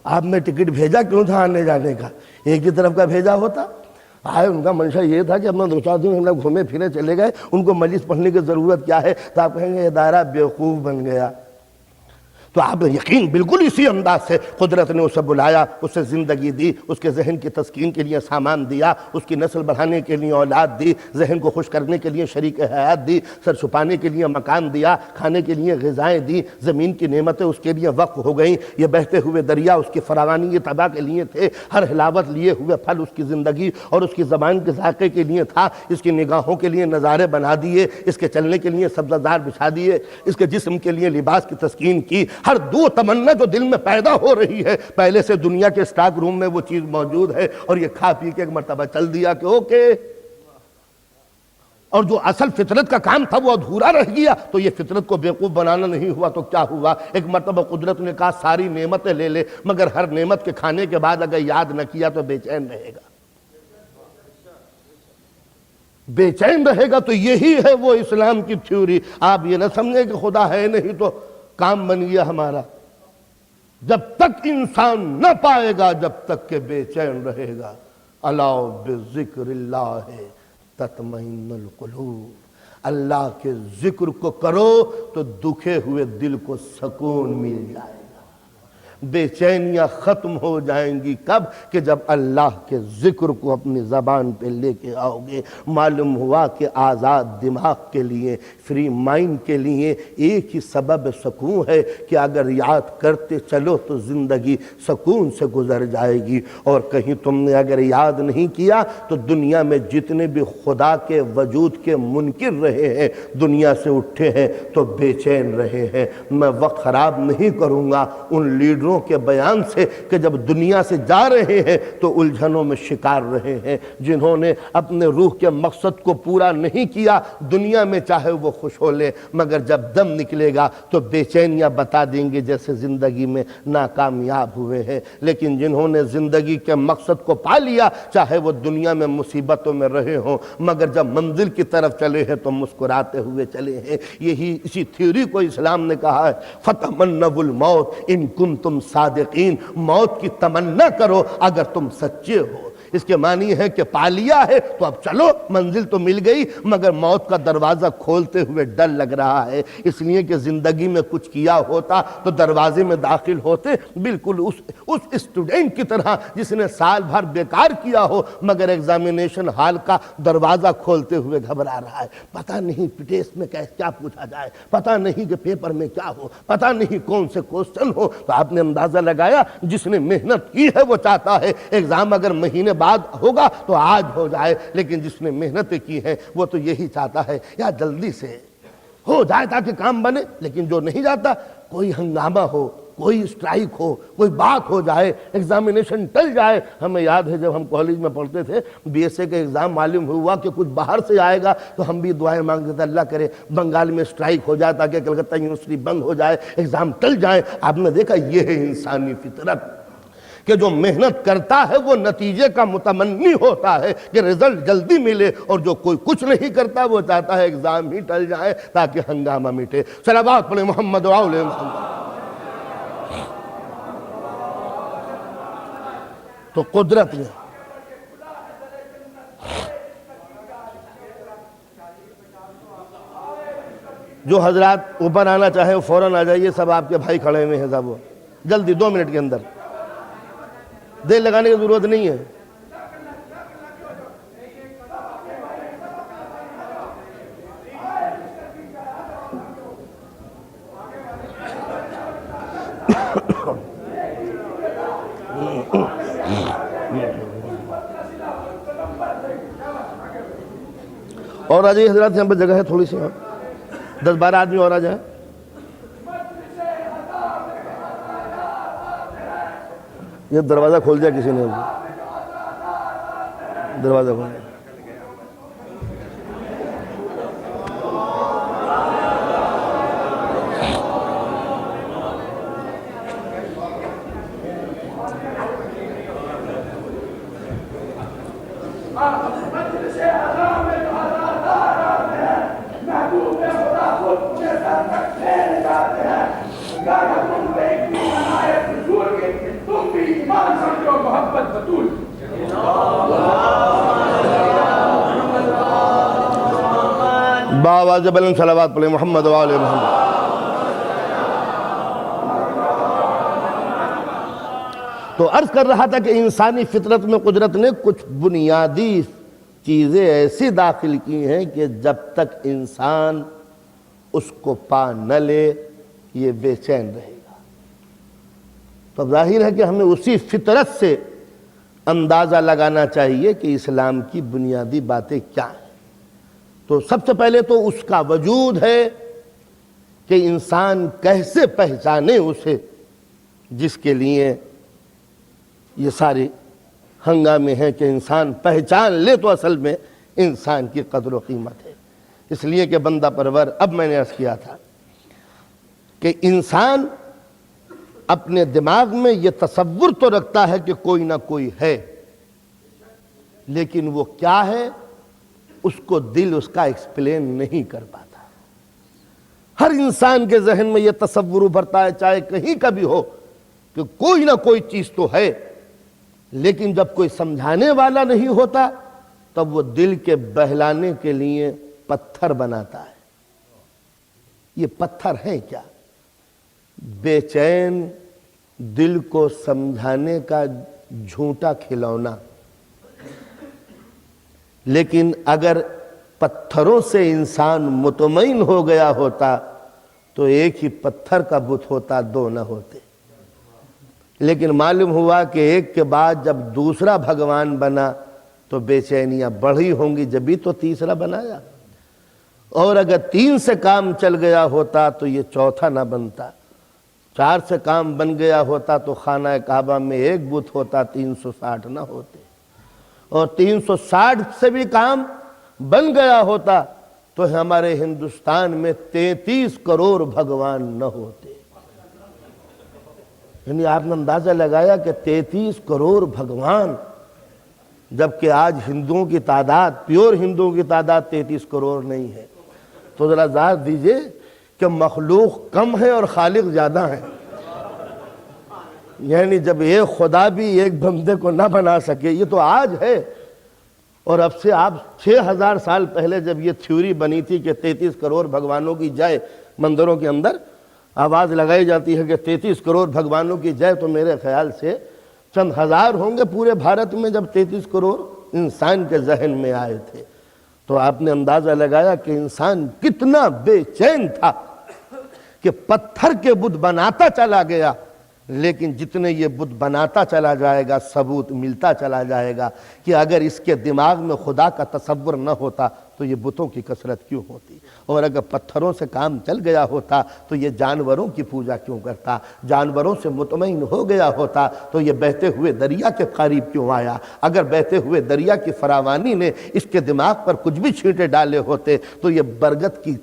آپ نے ٹکٹ بھیجا کیوں تھا آنے جانے کا؟ ایک ہی طرف کا بھیجا ہوتا۔ آئے، ان کا منشا یہ تھا کہ اپنا 2-4 دن ہم لوگ گھومے پھرے چلے گئے، ان کو مجلس پڑھنے کی ضرورت کیا ہے؟ تو آپ کہیں گے ادارہ بیوقوف بن گیا۔ تو آپ یقین بالکل اسی انداز سے قدرت نے اسے بلایا، اسے زندگی دی، اس کے ذہن کی تسکین کے لیے سامان دیا، اس کی نسل بڑھانے کے لیے اولاد دی، ذہن کو خوش کرنے کے لیے شریک حیات دی، سر چھپانے کے لیے مکان دیا، کھانے کے لیے غذائیں دی، زمین کی نعمتیں اس کے لیے وقف ہو گئیں، یہ بہتے ہوئے دریا اس کی فراوانی یہ تباہ کے لیے تھے، ہر ہلاوت لیے ہوئے پھل اس کی زندگی اور اس کی زبان کے ذائقے کے لیے تھا، اس کی نگاہوں کے لیے نظارے بنا دیے، اس کے چلنے کے لیے سبزہ زار بچھا دیے، اس کے جسم کے لیے لباس کی تسکین کی۔ ہر دو تمنا جو دل میں پیدا ہو رہی ہے پہلے سے دنیا کے سٹاک روم میں وہ چیز موجود ہے، اور یہ کھا پی کے ایک مرتبہ چل دیا کہ اوکے۔ اور جو اصل فطرت کا کام تھا وہ ادھورا رہ گیا، تو یہ فطرت کو بیوقوف بنانا نہیں ہوا تو کیا ہوا؟ ایک مرتبہ قدرت نے کہا ساری نعمتیں لے لے، مگر ہر نعمت کے کھانے کے بعد اگر یاد نہ کیا تو بے چین رہے گا، بے چین رہے گا۔ تو یہی ہے وہ اسلام کی تھیوری۔ آپ یہ نہ سمجھیں کہ خدا ہے نہیں تو کام بن گیا ہمارا۔ جب تک انسان نہ پائے گا جب تک کہ بے چین رہے گا۔ الا بذکر اللہ تطمئن القلوب، اللہ کے ذکر کو کرو تو دکھے ہوئے دل کو سکون مل جائے گا۔ بے چینیاں ختم ہو جائیں گی کب؟ کہ جب اللہ کے ذکر کو اپنی زبان پہ لے کے آؤ گے۔ معلوم ہوا کہ آزاد دماغ کے لیے، فری مائنڈ کے لیے ایک ہی سبب سکون ہے کہ اگر یاد کرتے چلو تو زندگی سکون سے گزر جائے گی، اور کہیں تم نے اگر یاد نہیں کیا تو دنیا میں جتنے بھی خدا کے وجود کے منکر رہے ہیں، دنیا سے اٹھے ہیں تو بے چین رہے ہیں۔ میں وقت خراب نہیں کروں گا ان لیڈروں کے بیان سے کہ جب دنیا سے جا رہے ہیں تو الجھنوں میں شکار رہے ہیں، جنہوں نے اپنے روح کے مقصد کو پورا نہیں کیا۔ دنیا میں چاہے وہ خوش ہو لے، مگر جب دم نکلے گا تو بے چینیاں بتا دیں گے جیسے زندگی میں ناکامیاب ہوئے ہیں۔ لیکن جنہوں نے زندگی کے مقصد کو پا لیا، چاہے وہ دنیا میں مصیبتوں میں رہے ہوں، مگر جب منزل کی طرف چلے ہیں تو مسکراتے ہوئے چلے ہیں۔ اسی تھیوری کو اسلام نے کہا ہے فَتَمَنَّوُا الْمَوْتِ إِن كُنتُمْ صَادِقِينَ، موت کی تمنا کرو اگر تم سچے ہو۔ اس کے معنی ہے کہ پا لیا ہے تو اب چلو، منزل تو مل گئی، مگر موت کا دروازہ کھولتے ہوئے ڈر لگ رہا ہے، اس لیے کہ زندگی میں کچھ کیا ہوتا تو دروازے میں داخل ہوتے بالکل اس اسٹوڈنٹ کی طرح جس نے سال بھر بیکار کیا ہو، مگر ایگزامینیشن ہال کا دروازہ کھولتے ہوئے گھبرا رہا ہے۔ پتہ نہیں ٹیسٹ میں کیا پوچھا جائے، پتہ نہیں کہ پیپر میں کیا ہو، پتہ نہیں کون سے کوسچن ہو۔ تو آپ نے اندازہ لگایا جس نے محنت کی ہے وہ چاہتا ہے ایگزام اگر مہینے بعد ہوگا تو آج ہو جائے، لیکن جس نے محنتیں کی ہیں وہ تو یہی چاہتا ہے یا جلدی سے ہو جائے تاکہ کام بنے۔ لیکن جو نہیں جاتا، کوئی ہنگامہ ہو، کوئی اسٹرائک ہو، کوئی بات ہو جائے، ایگزامینیشن ٹل جائے۔ ہمیں یاد ہے جب ہم کالج میں پڑھتے تھے، بی ایس اے کا ایگزام معلوم ہوا کہ کچھ باہر سے آئے گا تو ہم بھی دعائیں مانگتے تھے اللہ کرے بنگال میں اسٹرائک ہو جائے تاکہ کلکتہ یونیورسٹی بند ہو جائے، ایگزام ٹل جائے۔ آپ نے دیکھا یہ ہے انسانی فطرت کہ جو محنت کرتا ہے وہ نتیجے کا متمنی ہوتا ہے کہ رزلٹ جلدی ملے، اور جو کوئی کچھ نہیں کرتا وہ چاہتا ہے ایگزام ہی ٹل جائے تاکہ ہنگامہ مٹے۔ صلوات پڑھیں محمد و آل محمد۔ تو قدرت نے جو حضرات اوپر آنا چاہے وہ فوراً آ جائیے، سب آپ کے بھائی کھڑے ہوئے ہیں، صاحب جلدی 2 منٹ کے اندر، دیر لگانے کی ضرورت نہیں ہے۔ اور آ جائیے حضرات، یہاں پہ جگہ ہے تھوڑی سی، 10-12 آدمی اور آ جائیں۔ یہ دروازہ کھول دیا کسی نے، دروازہ کھول دیا۔ باواز بلند صلوات پڑھیں محمد و آل محمد۔ تو عرض کر رہا تھا کہ انسانی فطرت میں قدرت نے کچھ بنیادی چیزیں ایسی داخل کی ہیں کہ جب تک انسان اس کو پا نہ لے یہ بے چین رہے گا۔ تو ظاہر ہے کہ ہمیں اسی فطرت سے اندازہ لگانا چاہیے کہ اسلام کی بنیادی باتیں کیا ہیں۔ تو سب سے پہلے تو اس کا وجود ہے کہ انسان کیسے پہچانے اسے جس کے لیے یہ سارے ہنگامے ہیں کہ انسان پہچان لے تو اصل میں انسان کی قدر و قیمت ہے۔ اس لیے کہ بندہ پرور، اب میں نے عرض کیا تھا کہ انسان اپنے دماغ میں یہ تصور تو رکھتا ہے کہ کوئی نہ کوئی ہے، لیکن وہ کیا ہے اس کو دل اس کا ایکسپلین نہیں کر پاتا۔ ہر انسان کے ذہن میں یہ تصور ابھرتا ہے، چاہے کہیں کا بھی ہو، کہ کوئی نہ کوئی چیز تو ہے، لیکن جب کوئی سمجھانے والا نہیں ہوتا تب وہ دل کے بہلانے کے لیے پتھر بناتا ہے۔ یہ پتھر ہیں کیا؟ بے چین دل کو سمجھانے کا جھوٹا کھلونا، لیکن اگر پتھروں سے انسان مطمئن ہو گیا ہوتا تو ایک ہی پتھر کا بت ہوتا، دو نہ ہوتے۔ لیکن معلوم ہوا کہ ایک کے بعد جب دوسرا بھگوان بنا تو بے چینیاں بڑھی ہوں گی، جبھی تو تیسرا بنایا، اور اگر 3 سے کام چل گیا ہوتا تو یہ چوتھا نہ بنتا، 4 سے کام بن گیا ہوتا تو خانہ کعبہ میں ایک بت ہوتا، 360 نہ ہوتے، اور 360 سے بھی کام بن گیا ہوتا تو ہمارے ہندوستان میں 33 کروڑ بھگوان نہ ہوتے۔ یعنی آپ نے اندازہ لگایا کہ 33 کروڑ بھگوان، جبکہ آج ہندوؤں کی تعداد، پیور ہندوؤں کی تعداد 33 کروڑ نہیں ہے، تو ذرا ذات دیجئے کہ مخلوق کم ہے اور خالق زیادہ ہے۔ یعنی جب ایک خدا بھی ایک بندے کو نہ بنا سکے، یہ تو آج ہے، اور اب سے آپ 6000 سال پہلے جب یہ تھیوری بنی تھی کہ 33 کروڑ بھگوانوں کی جائے، مندروں کے اندر آواز لگائی جاتی ہے کہ 33 کروڑ بھگوانوں کی جائے، تو میرے خیال سے چند ہزار ہوں گے پورے بھارت میں جب 33 کروڑ انسان کے ذہن میں آئے تھے۔ تو آپ نے اندازہ لگایا کہ انسان کتنا بے چین تھا کہ پتھر کے بت بناتا چلا گیا، لیکن جتنے یہ بت بناتا چلا جائے گا ثبوت ملتا چلا جائے گا کہ اگر اس کے دماغ میں خدا کا تصور نہ ہوتا تو یہ بتوں کی کثرت کیوں ہوتی، اور اگر پتھروں سے کام چل گیا ہوتا تو یہ جانوروں کی پوجا کیوں کرتا، جانوروں سے مطمئن ہو گیا ہوتا تو یہ بہتے ہوئے دریا کے قریب کیوں آیا، اگر بہتے ہوئے دریا کی فراوانی نے اس کے دماغ پر کچھ بھی چھینٹے ڈالے ہوتے تو یہ برگد کی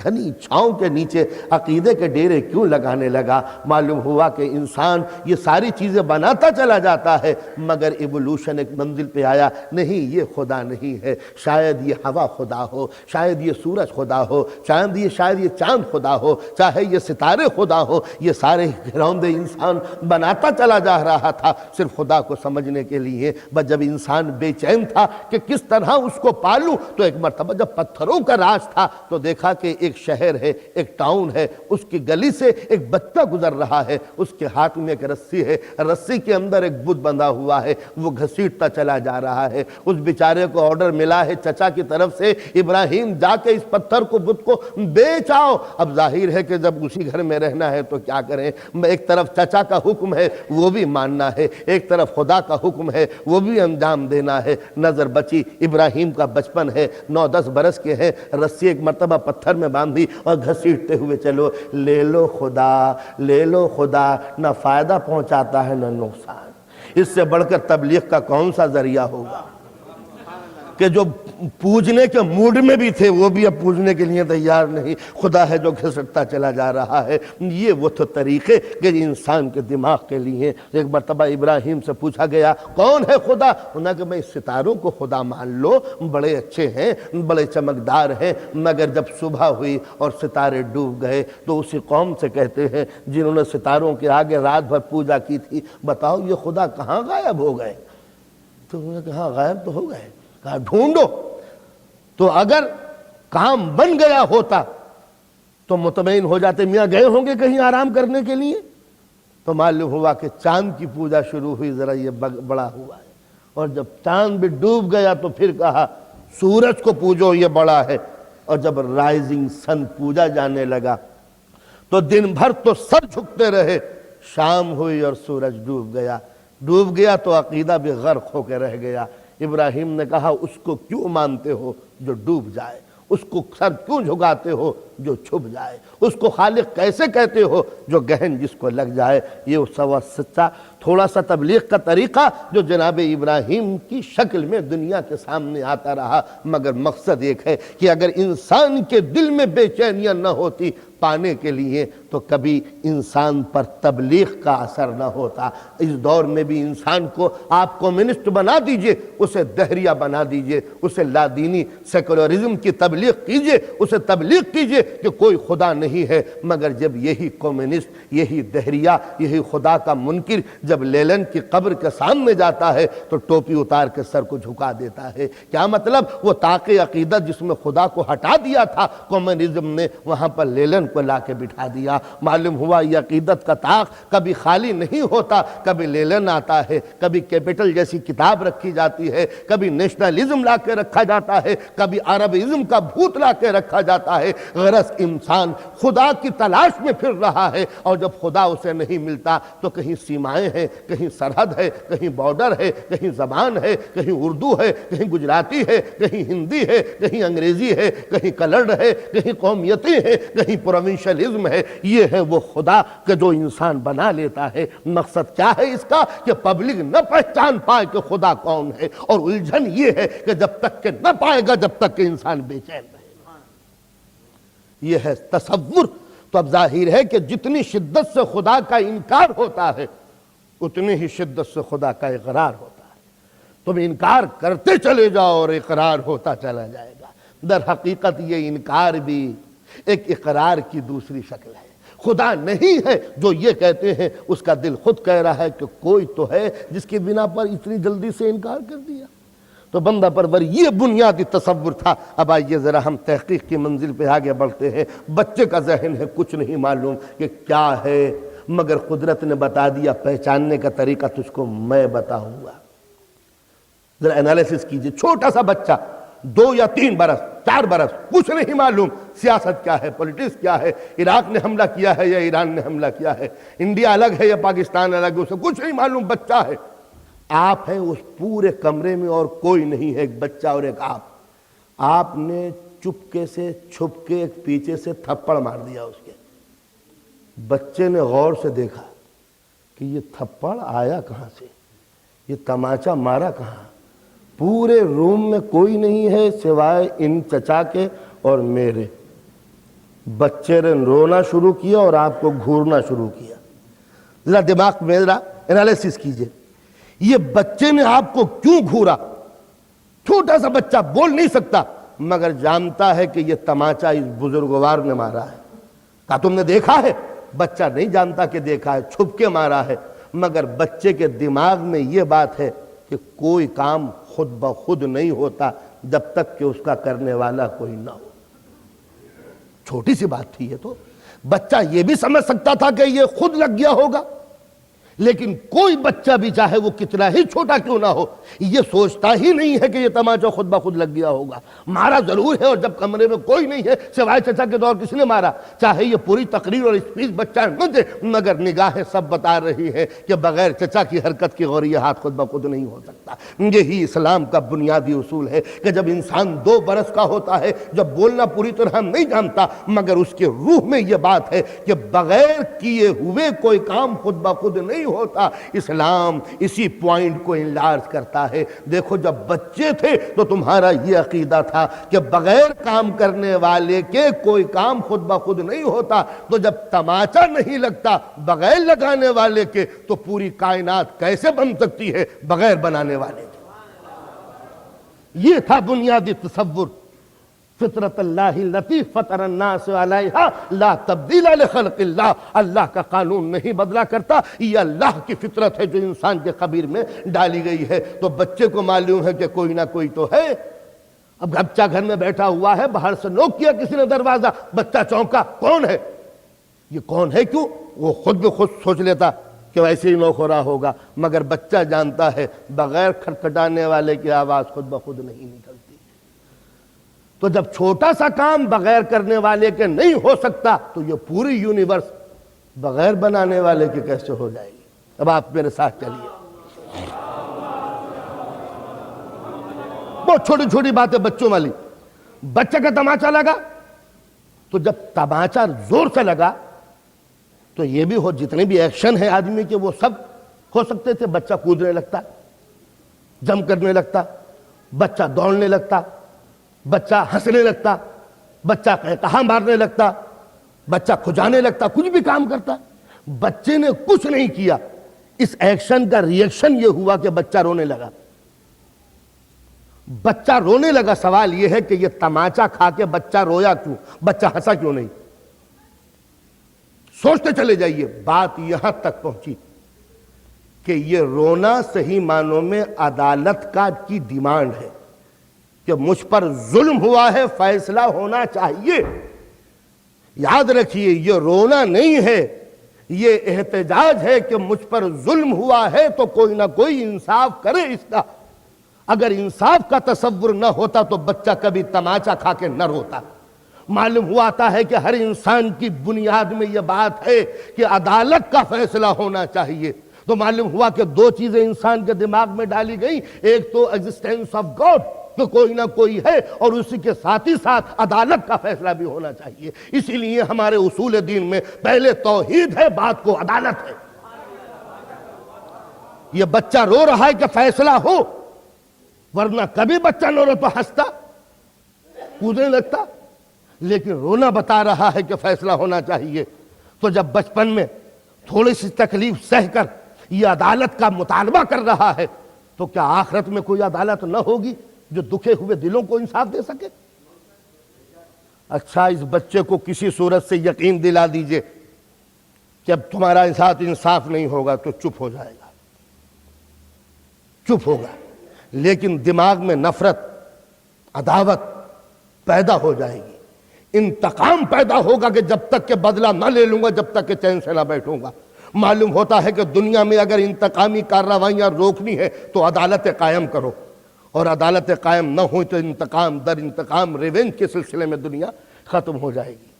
گھنی چھاؤں کے نیچے عقیدے کے ڈیرے کیوں لگانے لگا۔ معلوم ہوا کہ انسان یہ ساری چیزیں بناتا چلا جاتا ہے، مگر ایوولوشن ایک منزل پہ آیا، نہیں یہ خدا نہیں ہے، شاید یہ ہوا خدا ہو، شاید یہ سورج خدا ہو، شاید یہ چاند خدا ہو، چاہے یہ ستارے خدا ہو، یہ سارے گھروندے انسان بناتا چلا جا رہا تھا صرف خدا کو سمجھنے کے لیے۔ بس جب انسان بے چین تھا کہ کس طرح اس کو پالوں، تو ایک مرتبہ جب پتھروں کا راج تھا تو دیکھا کہ ایک شہر ہے، ایک ٹاؤن ہے، اس کی گلی سے ایک بچہ گزر رہا ہے، اس کے ہاتھ میں ایک رسی ہے، رسی کے اندر ایک بت بندھا ہوا ہے، وہ گھسیٹتا چلا جا رہا ہے۔ اس بیچارے کو آرڈر ملا ہے چچا کی طرف سے، ابراہیم جا کے اس پتھر کو بت کو بیچ آؤ۔ اب ظاہر ہے کہ جب اسی گھر میں رہنا ہے تو کیا کریں، ایک طرف چچا کا حکم ہے وہ بھی ماننا ہے، ایک طرف خدا کا حکم ہے وہ بھی انجام دینا ہے۔ نظر بچی، ابراہیم کا بچپن ہے، 9-10 برس کے ہیں، رسی ایک مرتبہ پتھر میں باندھی اور گھسیٹتے ہوئے چلو، لے لو خدا، نہ فائدہ پہنچاتا ہے نہ نقصان۔ اس سے بڑھ کر تبلیغ کا کون سا ذریعہ ہوگا کہ جو پوجنے کے موڈ میں بھی تھے وہ بھی اب پوجنے کے لیے تیار نہیں، خدا ہے جو گھسٹتا چلا جا رہا ہے۔ یہ وہ تو طریقے کہ انسان کے دماغ کے لیے۔ ایک مرتبہ ابراہیم سے پوچھا گیا کون ہے خدا، انہوں نے کہا میں ستاروں کو خدا مان لو، بڑے اچھے ہیں، بڑے چمکدار ہیں، مگر جب صبح ہوئی اور ستارے ڈوب گئے تو اسی قوم سے کہتے ہیں جنہوں نے ستاروں کے آگے رات بھر پوجا کی تھی، بتاؤ یہ خدا کہاں غائب ہو گئے؟ تو انہوں نے کہا غائب تو ہو گئے، کہا ڈھونڈو۔ تو اگر کام بن گیا ہوتا تو مطمئن ہو جاتے، میاں گئے ہوں گے کہیں آرام کرنے کے لیے۔ تو معلوم ہوا کہ چاند کی پوجا شروع ہوئی، ذرا یہ بڑا ہوا ہے، اور جب چاند بھی ڈوب گیا تو پھر کہا سورج کو پوجو یہ بڑا ہے، اور جب رائزنگ سن پوجا جانے لگا تو دن بھر تو سر جھکتے رہے، شام ہوئی اور سورج ڈوب گیا تو عقیدہ بھی غرق ہو کے رہ گیا۔ ابراہیم نے کہا اس کو کیوں مانتے ہو جو ڈوب جائے، اس کو سر کیوں جھکاتے ہو جو چھپ جائے، اس کو خالق کیسے کہتے ہو جو گہن جس کو لگ جائے۔ یہ سوا سچا تھوڑا سا تبلیغ کا طریقہ جو جناب ابراہیم کی شکل میں دنیا کے سامنے آتا رہا، مگر مقصد ایک ہے کہ اگر انسان کے دل میں بے چینیاں نہ ہوتی پانے کے لیے تو کبھی انسان پر تبلیغ کا اثر نہ ہوتا۔ اس دور میں بھی انسان کو آپ کمیونسٹ بنا دیجئے، اسے دہریہ بنا دیجئے، اسے لادینی سیکولرزم کی تبلیغ کیجئے، اسے تبلیغ کیجئے کہ کوئی خدا نہیں ہے، مگر جب یہی کمیونسٹ، یہی دہریہ، یہی خدا کا منکر جب لیلن کی قبر کے سامنے جاتا ہے تو ٹوپی اتار کے سر کو جھکا دیتا ہے۔ کیا مطلب؟ وہ طاق عقیدت جس میں خدا کو ہٹا دیا تھا کمیونزم نے، وہاں پر لیلن کو لا کے بٹھا دیا۔ معلوم ہوا یہ عقیدت کا طاق کبھی خالی نہیں ہوتا، کبھی لیلن آتا ہے، کبھی کیپٹل جیسی کتاب رکھی جاتی ہے، کبھی نیشنلزم لا کے رکھا جاتا ہے، کبھی عربزم کا بھوت لا کے رکھا جاتا ہے۔ غرض انسان خدا کی تلاش میں پھر رہا ہے، اور جب خدا اسے نہیں ملتا تو کہیں سیمائیں ہیں، کہیں سرحد ہے، کہیں بارڈر ہے، کہیں زبان ہے، کہیں اردو ہے، کہیں گجراتی ہے، کہیں ہندی ہے، کہیں انگریزی ہے، کہیں کلرڈ ہے، کہیں قومیتی ہے، کہیں پروونشلزم ہے۔ یہ ہے وہ خدا کہ جو انسان بنا لیتا ہے۔ مقصد کیا ہے اس کا؟ کہ پبلک نہ پہچان پائے کہ خدا کون ہے، اور الجھن یہ ہے کہ جب تک کہ نہ پائے گا جب تک کہ انسان بے چین رہے۔ یہ ہے تصور۔ تو اب ظاہر ہے کہ جتنی شدت سے خدا کا انکار ہوتا ہے اتنی ہی شدت سے خدا کا اقرار ہوتا ہے۔ تم انکار کرتے چلے جاؤ اور اقرار ہوتا چلا جائے گا۔ در حقیقت یہ انکار بھی ایک اقرار کی دوسری شکل ہے۔ خدا نہیں ہے جو یہ کہتے ہیں، اس کا دل خود کہہ رہا ہے کہ کوئی تو ہے جس کی بنا پر اتنی جلدی سے انکار کر دیا۔ تو بندہ پرور یہ بنیادی تصور تھا۔ اب آئیے ذرا ہم تحقیق کی منزل پہ آگے بڑھتے ہیں۔ بچے کا ذہن ہے، کچھ نہیں معلوم کہ کیا ہے، مگر قدرت نے بتا دیا۔ پہچاننے کا طریقہ تجھ کو میں بتاؤں گا۔ ذرا انالیسس کیجئے۔ چھوٹا سا بچہ 2 یا 3 برس 4 برس، کچھ نہیں معلوم سیاست کیا ہے، پولیٹکس کیا ہے، عراق نے حملہ کیا ہے یا ایران نے حملہ کیا ہے، انڈیا الگ ہے یا پاکستان الگ ہے، اسے کچھ نہیں معلوم، بچہ ہے۔ آپ ہیں اس پورے کمرے میں اور کوئی نہیں ہے، ایک بچہ اور ایک آپ نے چپکے سے چھپ کے ایک پیچھے سے تھپڑ مار دیا اس کے۔ بچے نے غور سے دیکھا کہ یہ تھپڑ آیا کہاں سے، یہ تماچا مارا کہاں۔ پورے روم میں کوئی نہیں ہے سوائے ان چچا کے اور میرے۔ بچے نے رونا شروع کیا اور آپ کو گھورنا شروع کیا۔ ذرا دماغ میں ذرا انالیسس کیجئے، یہ بچے نے آپ کو کیوں گھورا؟ چھوٹا سا بچہ بول نہیں سکتا مگر جانتا ہے کہ یہ تماچا اس بزرگوار نے مارا ہے۔ کہا تم نے دیکھا ہے؟ بچہ نہیں جانتا کہ دیکھا ہے، چھپ کے مارا ہے، مگر بچے کے دماغ میں یہ بات ہے کہ کوئی کام خود بخود نہیں ہوتا جب تک کہ اس کا کرنے والا کوئی نہ ہو۔ چھوٹی سی بات تھی یہ تو۔ بچہ یہ بھی سمجھ سکتا تھا کہ یہ خود لگ گیا ہوگا، لیکن کوئی بچہ بھی چاہے وہ کتنا ہی چھوٹا کیوں نہ ہو یہ سوچتا ہی نہیں ہے کہ یہ تماچا خود بخود لگ گیا ہوگا۔ مارا ضرور ہے، اور جب کمرے میں کوئی نہیں ہے سوائے چچا کے دور کس نے مارا؟ چاہے یہ پوری تقریر اور اسپیچ بچہ نہ دے مگر نگاہیں سب بتا رہی ہے کہ بغیر چچا کی حرکت کی غور یہ ہاتھ خود بخود نہیں ہو سکتا۔ یہی اسلام کا بنیادی اصول ہے کہ جب انسان 2 برس کا ہوتا ہے، جب بولنا پوری طرح نہیں جانتا مگر اس کے روح میں یہ بات ہے کہ بغیر کیے ہوئے کوئی کام خود بخود نہیں ہوتا۔ اسلام اسی پوائنٹ کو انلارج کرتا ہے۔ دیکھو جب بچے تھے تو تمہارا یہ عقیدہ تھا کہ بغیر کام کرنے والے کے کوئی کام خود بخود نہیں ہوتا، تو جب تماچا نہیں لگتا بغیر لگانے والے کے تو پوری کائنات کیسے بن سکتی ہے بغیر بنانے والے کے؟ یہ تھا بنیادی تصور۔ فطرت اللہ التی فطر الناس علیہا لا تبدیل لخلق اللہ۔ اللہ کا قانون نہیں بدلا کرتا، یہ اللہ کی فطرت ہے جو انسان کے قبر میں ڈالی گئی ہے۔ تو بچے کو معلوم ہے کہ کوئی نہ کوئی تو ہے۔ اب بچہ گھر میں بیٹھا ہوا ہے، باہر سے نوک کیا کسی نے دروازہ، بچہ چونکا، کون ہے یہ؟ کون ہے؟ کیوں؟ وہ خود بھی خود سوچ لیتا کہ ویسے ہی نوک ہو رہا ہوگا، مگر بچہ جانتا ہے بغیر کھٹکھٹانے والے کی آواز خود بخود نہیں نکلتی۔ تو جب چھوٹا سا کام بغیر کرنے والے کے نہیں ہو سکتا تو یہ پوری یونیورس بغیر بنانے والے کے کیسے ہو جائے گی؟ اب آپ میرے ساتھ چلیے۔ بہت چھوٹی چھوٹی باتیں بچوں والی۔ بچے کا تماچا لگا تو جب تماچا زور سے لگا تو یہ بھی ہو جتنے بھی ایکشن ہیں آدمی کے وہ سب ہو سکتے تھے۔ بچہ کودنے لگتا، جمپ کرنے لگتا، بچہ دوڑنے لگتا، بچہ ہنسنے لگتا، بچہ قہقہا مارنے لگتا، بچہ کھجانے لگتا، کچھ بھی کام کرتا۔ بچے نے کچھ نہیں کیا، اس ایکشن کا ری ایکشن یہ ہوا کہ بچہ رونے لگا۔ بچہ رونے لگا، سوال یہ ہے کہ یہ تماچا کھا کے بچہ رویا کیوں؟ بچہ ہنسا کیوں نہیں؟ سوچتے چلے جائیے۔ بات یہاں تک پہنچی کہ یہ رونا صحیح معنوں میں عدالت کی ڈیمانڈ ہے کہ مجھ پر ظلم ہوا ہے، فیصلہ ہونا چاہیے۔ یاد رکھیے، یہ رونا نہیں ہے، یہ احتجاج ہے کہ مجھ پر ظلم ہوا ہے تو کوئی نہ کوئی انصاف کرے اس کا۔ اگر انصاف کا تصور نہ ہوتا تو بچہ کبھی تماچا کھا کے نہ روتا۔ معلوم ہوا آتا ہے کہ ہر انسان کی بنیاد میں یہ بات ہے کہ عدالت کا فیصلہ ہونا چاہیے۔ تو معلوم ہوا کہ دو چیزیں انسان کے دماغ میں ڈالی گئی، ایک تو ایگزسٹنس آف گاڈ کہ کوئی نہ کوئی ہے، اور اسی کے ساتھ ہی ساتھ عدالت کا فیصلہ بھی ہونا چاہیے۔ اسی لیے ہمارے اصول دین میں پہلے توحید ہے، بعد کو عدالت ہے۔ یہ بچہ رو رہا ہے کہ فیصلہ ہو، ورنہ کبھی بچہ نہ رو تو ہنستا کودنے لگتا، لیکن رونا بتا رہا ہے کہ فیصلہ ہونا چاہیے۔ تو جب بچپن میں تھوڑی سی تکلیف سہ کر یہ عدالت کا مطالبہ کر رہا ہے تو کیا آخرت میں کوئی عدالت نہ ہوگی جو دکھے ہوئے دلوں کو انصاف دے سکے؟ اچھا، اس بچے کو کسی صورت سے یقین دلا دیجئے کہ اب تمہارا ساتھ انصاف نہیں ہوگا تو چپ ہو جائے گا، چپ ہوگا، لیکن دماغ میں نفرت، عداوت پیدا ہو جائے گی، انتقام پیدا ہوگا کہ جب تک کہ بدلہ نہ لے لوں گا جب تک کہ چین سے نہ بیٹھوں گا۔ معلوم ہوتا ہے کہ دنیا میں اگر انتقامی کارروائیاں روکنی ہے تو عدالت قائم کرو، اور عدالت قائم نہ ہوئی تو انتقام در انتقام، ریونج کے سلسلے میں دنیا ختم ہو جائے گی۔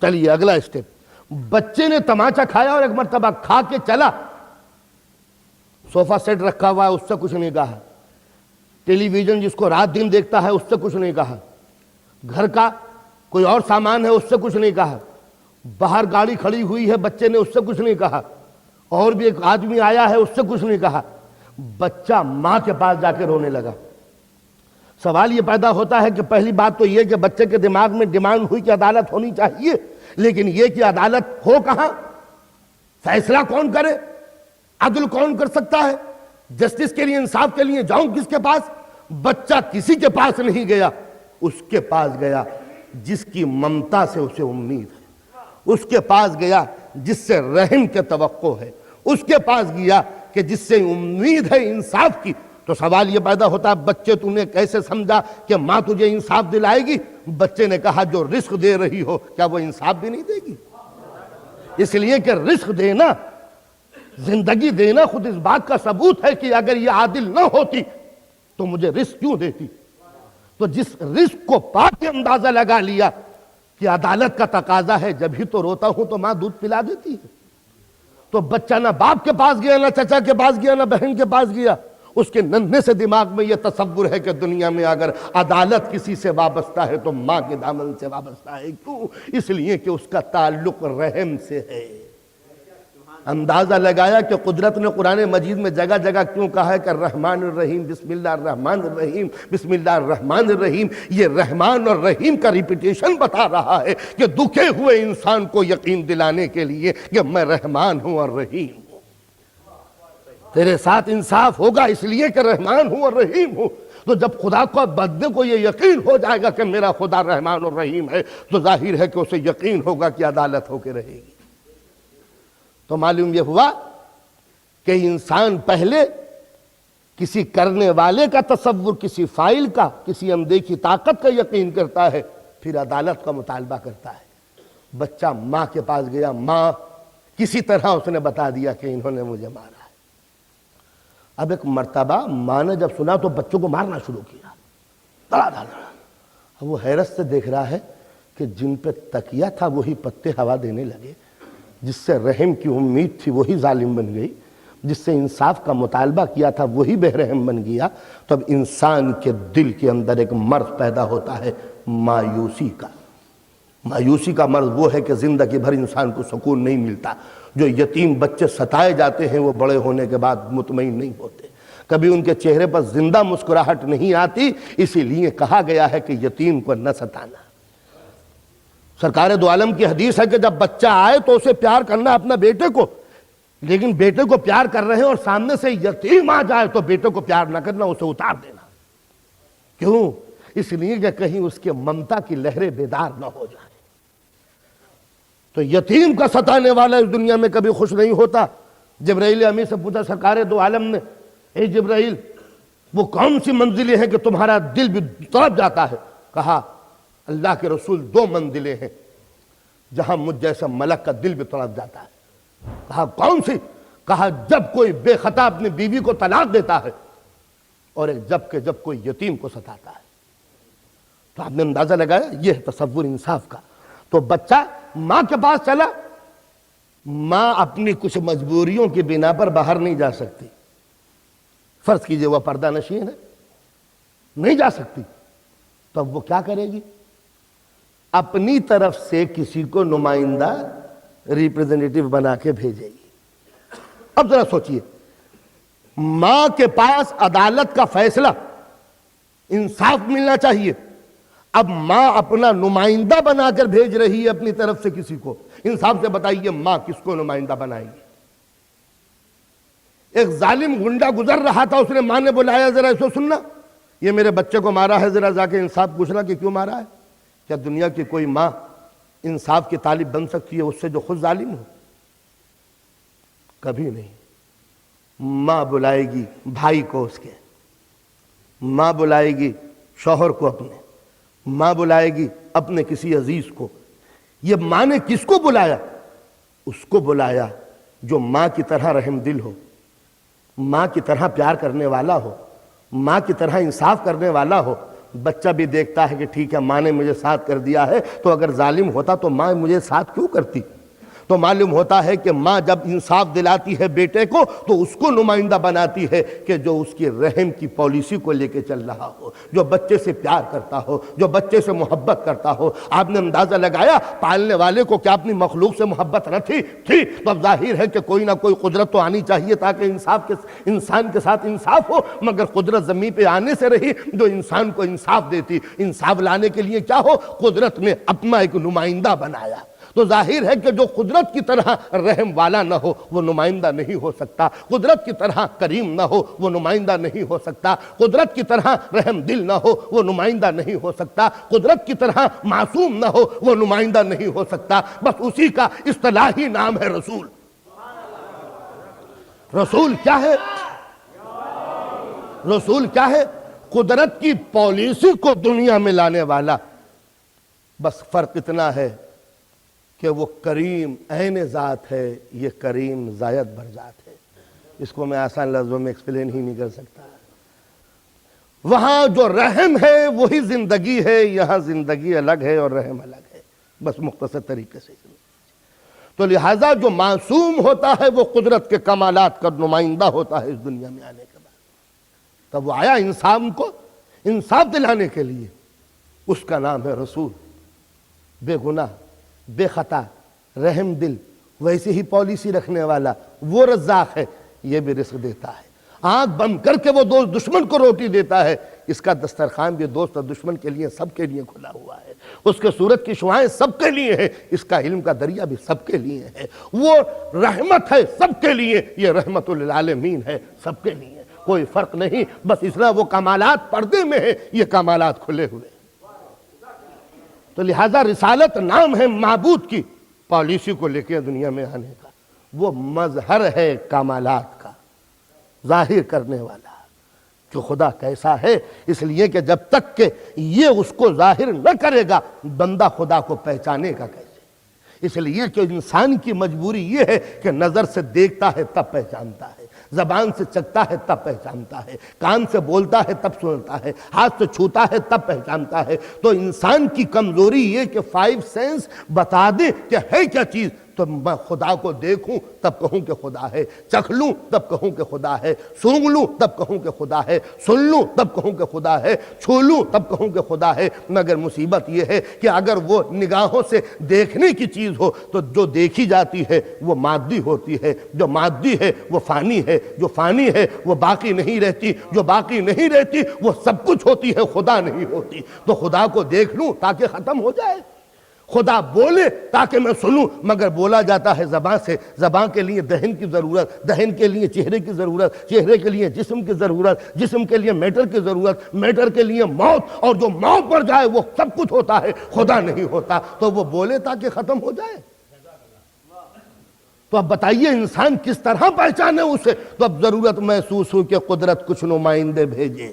چلیے اگلا اسٹیپ، بچے نے تماچا کھایا اور ایک مرتبہ کھا کے چلا، صوفہ سیٹ رکھا ہوا ہے اس سے کچھ نہیں کہا، ٹیلی ویژن جس کو رات دن دیکھتا ہے اس سے کچھ نہیں کہا، گھر کا کوئی اور سامان ہے اس سے کچھ نہیں کہا، باہر گاڑی کھڑی ہوئی ہے بچے نے اس سے کچھ نہیں کہا، اور بھی ایک آدمی آیا ہے اس سے کچھ نہیں کہا، بچہ ماں کے پاس جا کے رونے لگا۔ سوال یہ پیدا ہوتا ہے کہ پہلی بات تو یہ کہ بچے کے دماغ میں ڈیمانڈ ہوئی کہ عدالت ہونی چاہیے، لیکن یہ کہ عدالت ہو کہاں، فیصلہ کون کرے، عدل کون کر سکتا ہے، جسٹس کے لیے، انصاف کے لیے جاؤں کس کے پاس؟ بچہ کسی کے پاس نہیں گیا، اس کے پاس گیا جس کی ممتا سے اسے امید ہے، اس کے پاس گیا جس سے رحم کے توقع ہے، اس کے پاس گیا کہ جس سے امید ہے انصاف کی۔ تو سوال یہ پیدا ہوتا ہے، بچے تو نے کیسے سمجھا کہ ماں تجھے انصاف دلائے گی؟ بچے نے کہا جو رزق دے رہی ہو کیا وہ انصاف بھی نہیں دے گی؟ اس لیے کہ رزق دینا، زندگی دینا خود اس بات کا ثبوت ہے کہ اگر یہ عادل نہ ہوتی تو مجھے رزق کیوں دیتی؟ تو جس رزق کو پا کے اندازہ لگا لیا کہ عدالت کا تقاضا ہے، جب ہی تو روتا ہوں تو ماں دودھ پلا دیتی ہے۔ تو بچہ نہ باپ کے پاس گیا، نہ چچا کے پاس گیا، نہ بہن کے پاس گیا، اس کے ننھے سے دماغ میں یہ تصور ہے کہ دنیا میں اگر عدالت کسی سے وابستہ ہے تو ماں کے دامن سے وابستہ ہے۔ کیوں؟ اس لیے کہ اس کا تعلق رحم سے ہے۔ اندازہ لگایا کہ قدرت نے قرآن مجید میں جگہ جگہ کیوں کہا ہے کہ الرحمن الرحیم، بسم اللہ الرحمن الرحیم، بسم اللہ الرحمن الرحیم۔ یہ رحمان اور رحیم کا ریپیٹیشن بتا رہا ہے کہ دکھے ہوئے انسان کو یقین دلانے کے لیے کہ میں رحمان ہوں اور رحیم ہوں، تیرے ساتھ انصاف ہوگا اس لیے کہ رحمان ہوں اور رحیم ہوں۔ تو جب خدا کو بندے کو یہ یقین ہو جائے گا کہ میرا خدا رحمان اور رحیم ہے تو ظاہر ہے کہ اسے یقین ہوگا کہ عدالت ہو کے رہے گی۔ تو معلوم یہ ہوا کہ انسان پہلے کسی کرنے والے کا تصور، کسی فاعل کا، کسی اندیکھی طاقت کا یقین کرتا ہے، پھر عدالت کا مطالبہ کرتا ہے۔ بچہ ماں کے پاس گیا، ماں کسی طرح اس نے بتا دیا کہ انہوں نے مجھے مارا ہے۔ اب ایک مرتبہ ماں نے جب سنا تو بچوں کو مارنا شروع کیا، دڑا دڑا۔ اب وہ حیرت سے دیکھ رہا ہے کہ جن پہ تکیہ تھا وہی پتے ہوا دینے لگے، جس سے رحم کی امید تھی وہی ظالم بن گئی، جس سے انصاف کا مطالبہ کیا تھا وہی بے رحم بن گیا۔ تو اب انسان کے دل کے اندر ایک مرض پیدا ہوتا ہے مایوسی کا۔ مایوسی کا مرض وہ ہے کہ زندگی بھر انسان کو سکون نہیں ملتا۔ جو یتیم بچے ستائے جاتے ہیں وہ بڑے ہونے کے بعد مطمئن نہیں ہوتے، کبھی ان کے چہرے پر زندہ مسکراہٹ نہیں آتی، اسی لیے کہا گیا ہے کہ یتیم کو نہ ستانا۔ سرکار دو عالم کی حدیث ہے کہ جب بچہ آئے تو اسے پیار کرنا اپنا بیٹے کو، لیکن بیٹے کو پیار کر رہے ہیں اور سامنے سے یتیم آ جائے تو بیٹے کو پیار نہ کرنا، اسے اتار دینا۔ کیوں؟ اس لیے کہ کہیں اس کے ممتا کی لہریں بیدار نہ ہو جائیں۔ تو یتیم کا ستانے والا اس دنیا میں کبھی خوش نہیں ہوتا، جبرائیل امین سے پوچھا سرکار دو عالم نے، اے جبرائیل وہ کون سی منزلیں ہیں کہ تمہارا دل بھی تڑپ جاتا ہے؟ کہا اللہ کے رسول 2 منزلیں ہیں جہاں مجھ جیسا ملک کا دل بھی تڑپ جاتا ہے۔ کہا کون سی؟ کہا جب کوئی بے خطا اپنی بیوی کو طلاق دیتا ہے، اور ایک جب کوئی یتیم کو ستاتا ہے۔ تو آپ نے اندازہ لگایا یہ ہے تصور انصاف کا۔ تو بچہ ماں کے پاس چلا، ماں اپنی کچھ مجبوریوں کی بنا پر باہر نہیں جا سکتی، فرض کیجئے وہ پردہ نشین ہے، نہیں جا سکتی، تو اب وہ کیا کرے گی؟ اپنی طرف سے کسی کو نمائندہ ریپریزنٹیٹیو بنا کے بھیجے گی۔ اب ذرا سوچئے، ماں کے پاس عدالت کا فیصلہ، انصاف ملنا چاہیے، اب ماں اپنا نمائندہ بنا کر بھیج رہی ہے اپنی طرف سے کسی کو۔ انصاف سے بتائیے ماں کس کو نمائندہ بنائے گی؟ ایک ظالم گنڈا گزر رہا تھا، اس نے ماں نے بلایا ذرا اسو سننا، یہ میرے بچے کو مارا ہے، ذرا جا کے انصاف پوچھنا کہ کیوں مارا ہے۔ کیا دنیا کی کوئی ماں انصاف کی طالب بن سکتی ہے اس سے جو خود ظالم ہو؟ کبھی نہیں۔ ماں بلائے گی بھائی کو اس کے، ماں بلائے گی شوہر کو اپنے، ماں بلائے گی اپنے کسی عزیز کو۔ یہ ماں نے کس کو بلایا؟ اس کو بلایا جو ماں کی طرح رحم دل ہو، ماں کی طرح پیار کرنے والا ہو، ماں کی طرح انصاف کرنے والا ہو۔ بچہ بھی دیکھتا ہے کہ ٹھیک ہے ماں نے مجھے ساتھ کر دیا ہے، تو اگر ظالم ہوتا تو ماں مجھے ساتھ کیوں کرتی؟ تو معلوم ہوتا ہے کہ ماں جب انصاف دلاتی ہے بیٹے کو تو اس کو نمائندہ بناتی ہے کہ جو اس کی رحم کی پالیسی کو لے کے چل رہا ہو، جو بچے سے پیار کرتا ہو، جو بچے سے محبت کرتا ہو۔ آپ نے اندازہ لگایا پالنے والے کو کیا اپنی مخلوق سے محبت نہ تھی؟ تو اب ظاہر ہے کہ کوئی نہ کوئی قدرت تو آنی چاہیے تاکہ انسان کے ساتھ انصاف ہو، مگر قدرت زمین پہ آنے سے رہی جو انسان کو انصاف دیتی۔ انصاف لانے کے لیے کیا ہو؟ قدرت نے اپنا ایک نمائندہ بنایا۔ تو ظاہر ہے کہ جو قدرت کی طرح رحم والا نہ ہو وہ نمائندہ نہیں ہو سکتا، قدرت کی طرح کریم نہ ہو وہ نمائندہ نہیں ہو سکتا، قدرت کی طرح رحم دل نہ ہو وہ نمائندہ نہیں ہو سکتا، قدرت کی طرح معصوم نہ ہو وہ نمائندہ نہیں ہو سکتا۔ بس اسی کا اصطلاحی نام ہے رسول۔ رسول کیا ہے؟ رسول کیا ہے؟ قدرت کی پالیسی کو دنیا میں لانے والا۔ بس فرق اتنا ہے کہ وہ کریم عین ذات ہے، یہ کریم زائد بر ذات ہے۔ اس کو میں آسان لفظوں میں ایکسپلین ہی نہیں کر سکتا۔ وہاں جو رحم ہے وہی زندگی ہے، یہاں زندگی الگ ہے اور رحم الگ ہے، بس مختصر طریقے سے۔ تو لہٰذا جو معصوم ہوتا ہے وہ قدرت کے کمالات کا نمائندہ ہوتا ہے اس دنیا میں آنے کے بعد۔ تب وہ آیا انسان کو انصاف دلانے کے لیے، اس کا نام ہے رسول۔ بے گناہ، بے خطا، رحم دل، ویسے ہی پالیسی رکھنے والا وہ رزاق ہے، یہ بھی رزق دیتا ہے۔ آنکھ بند کر کے وہ دوست دشمن کو روٹی دیتا ہے، اس کا دسترخوان بھی دوست اور دشمن کے لیے سب کے لیے کھلا ہوا ہے۔ اس کے سورج کی شعاعیں سب کے لیے ہیں، اس کا علم کا دریا بھی سب کے لیے ہے۔ وہ رحمت ہے سب کے لیے، یہ رحمت للعالمین ہے سب کے لیے، کوئی فرق نہیں۔ بس اس طرح وہ کمالات پردے میں ہیں، یہ کمالات کھلے ہوئے۔ تو لہٰذا رسالت نام ہے معبود کی پالیسی کو لے کے دنیا میں آنے کا، وہ مظہر ہے کمالات کا، ظاہر کرنے والا کہ خدا کیسا ہے۔ اس لیے کہ جب تک کہ یہ اس کو ظاہر نہ کرے گا بندہ خدا کو پہچانے گا کیسے؟ اس لیے کہ انسان کی مجبوری یہ ہے کہ نظر سے دیکھتا ہے تب پہچانتا ہے، زبان سے چکھتا ہے تب پہچانتا ہے، کان سے بولتا ہے تب سنتا ہے، ہاتھ سے چھوتا ہے تب پہچانتا ہے۔ تو انسان کی کمزوری یہ کہ 5 سینس بتا دے کہ ہے کیا چیز، تو میں خدا کو دیکھوں تب کہوں کہ خدا ہے، چکھ لوں تب کہوں کہ خدا ہے، سونگھ لوں تب کہوں کہ خدا ہے، سن لوں تب کہوں کہ خدا ہے، چھو لوں تب کہوں کہ خدا ہے۔ مگر مصیبت یہ ہے کہ اگر وہ نگاہوں سے دیکھنے کی چیز ہو تو جو دیکھی جاتی ہے وہ مادی ہوتی ہے، جو مادی ہے وہ فانی ہے، جو فانی ہے وہ باقی نہیں رہتی، جو باقی نہیں رہتی وہ سب کچھ ہوتی ہے، خدا نہیں ہوتی۔ تو خدا کو دیکھ لوں تاکہ ختم ہو جائے، خدا بولے تاکہ میں سنوں، مگر بولا جاتا ہے زبان سے۔ زبان کے لیے دہن کی ضرورت، دہن کے لیے چہرے کی ضرورت، چہرے کے لیے جسم کی ضرورت، جسم کے لیے میٹر کی ضرورت، میٹر کے لیے موت، اور جو موت پر جائے وہ سب کچھ ہوتا ہے، خدا نہیں ہوتا۔ تو وہ بولے تاکہ ختم ہو جائے۔ تو اب بتائیے انسان کس طرح پہچانے اسے؟ تو اب ضرورت محسوس ہو کہ قدرت کچھ نمائندے بھیجے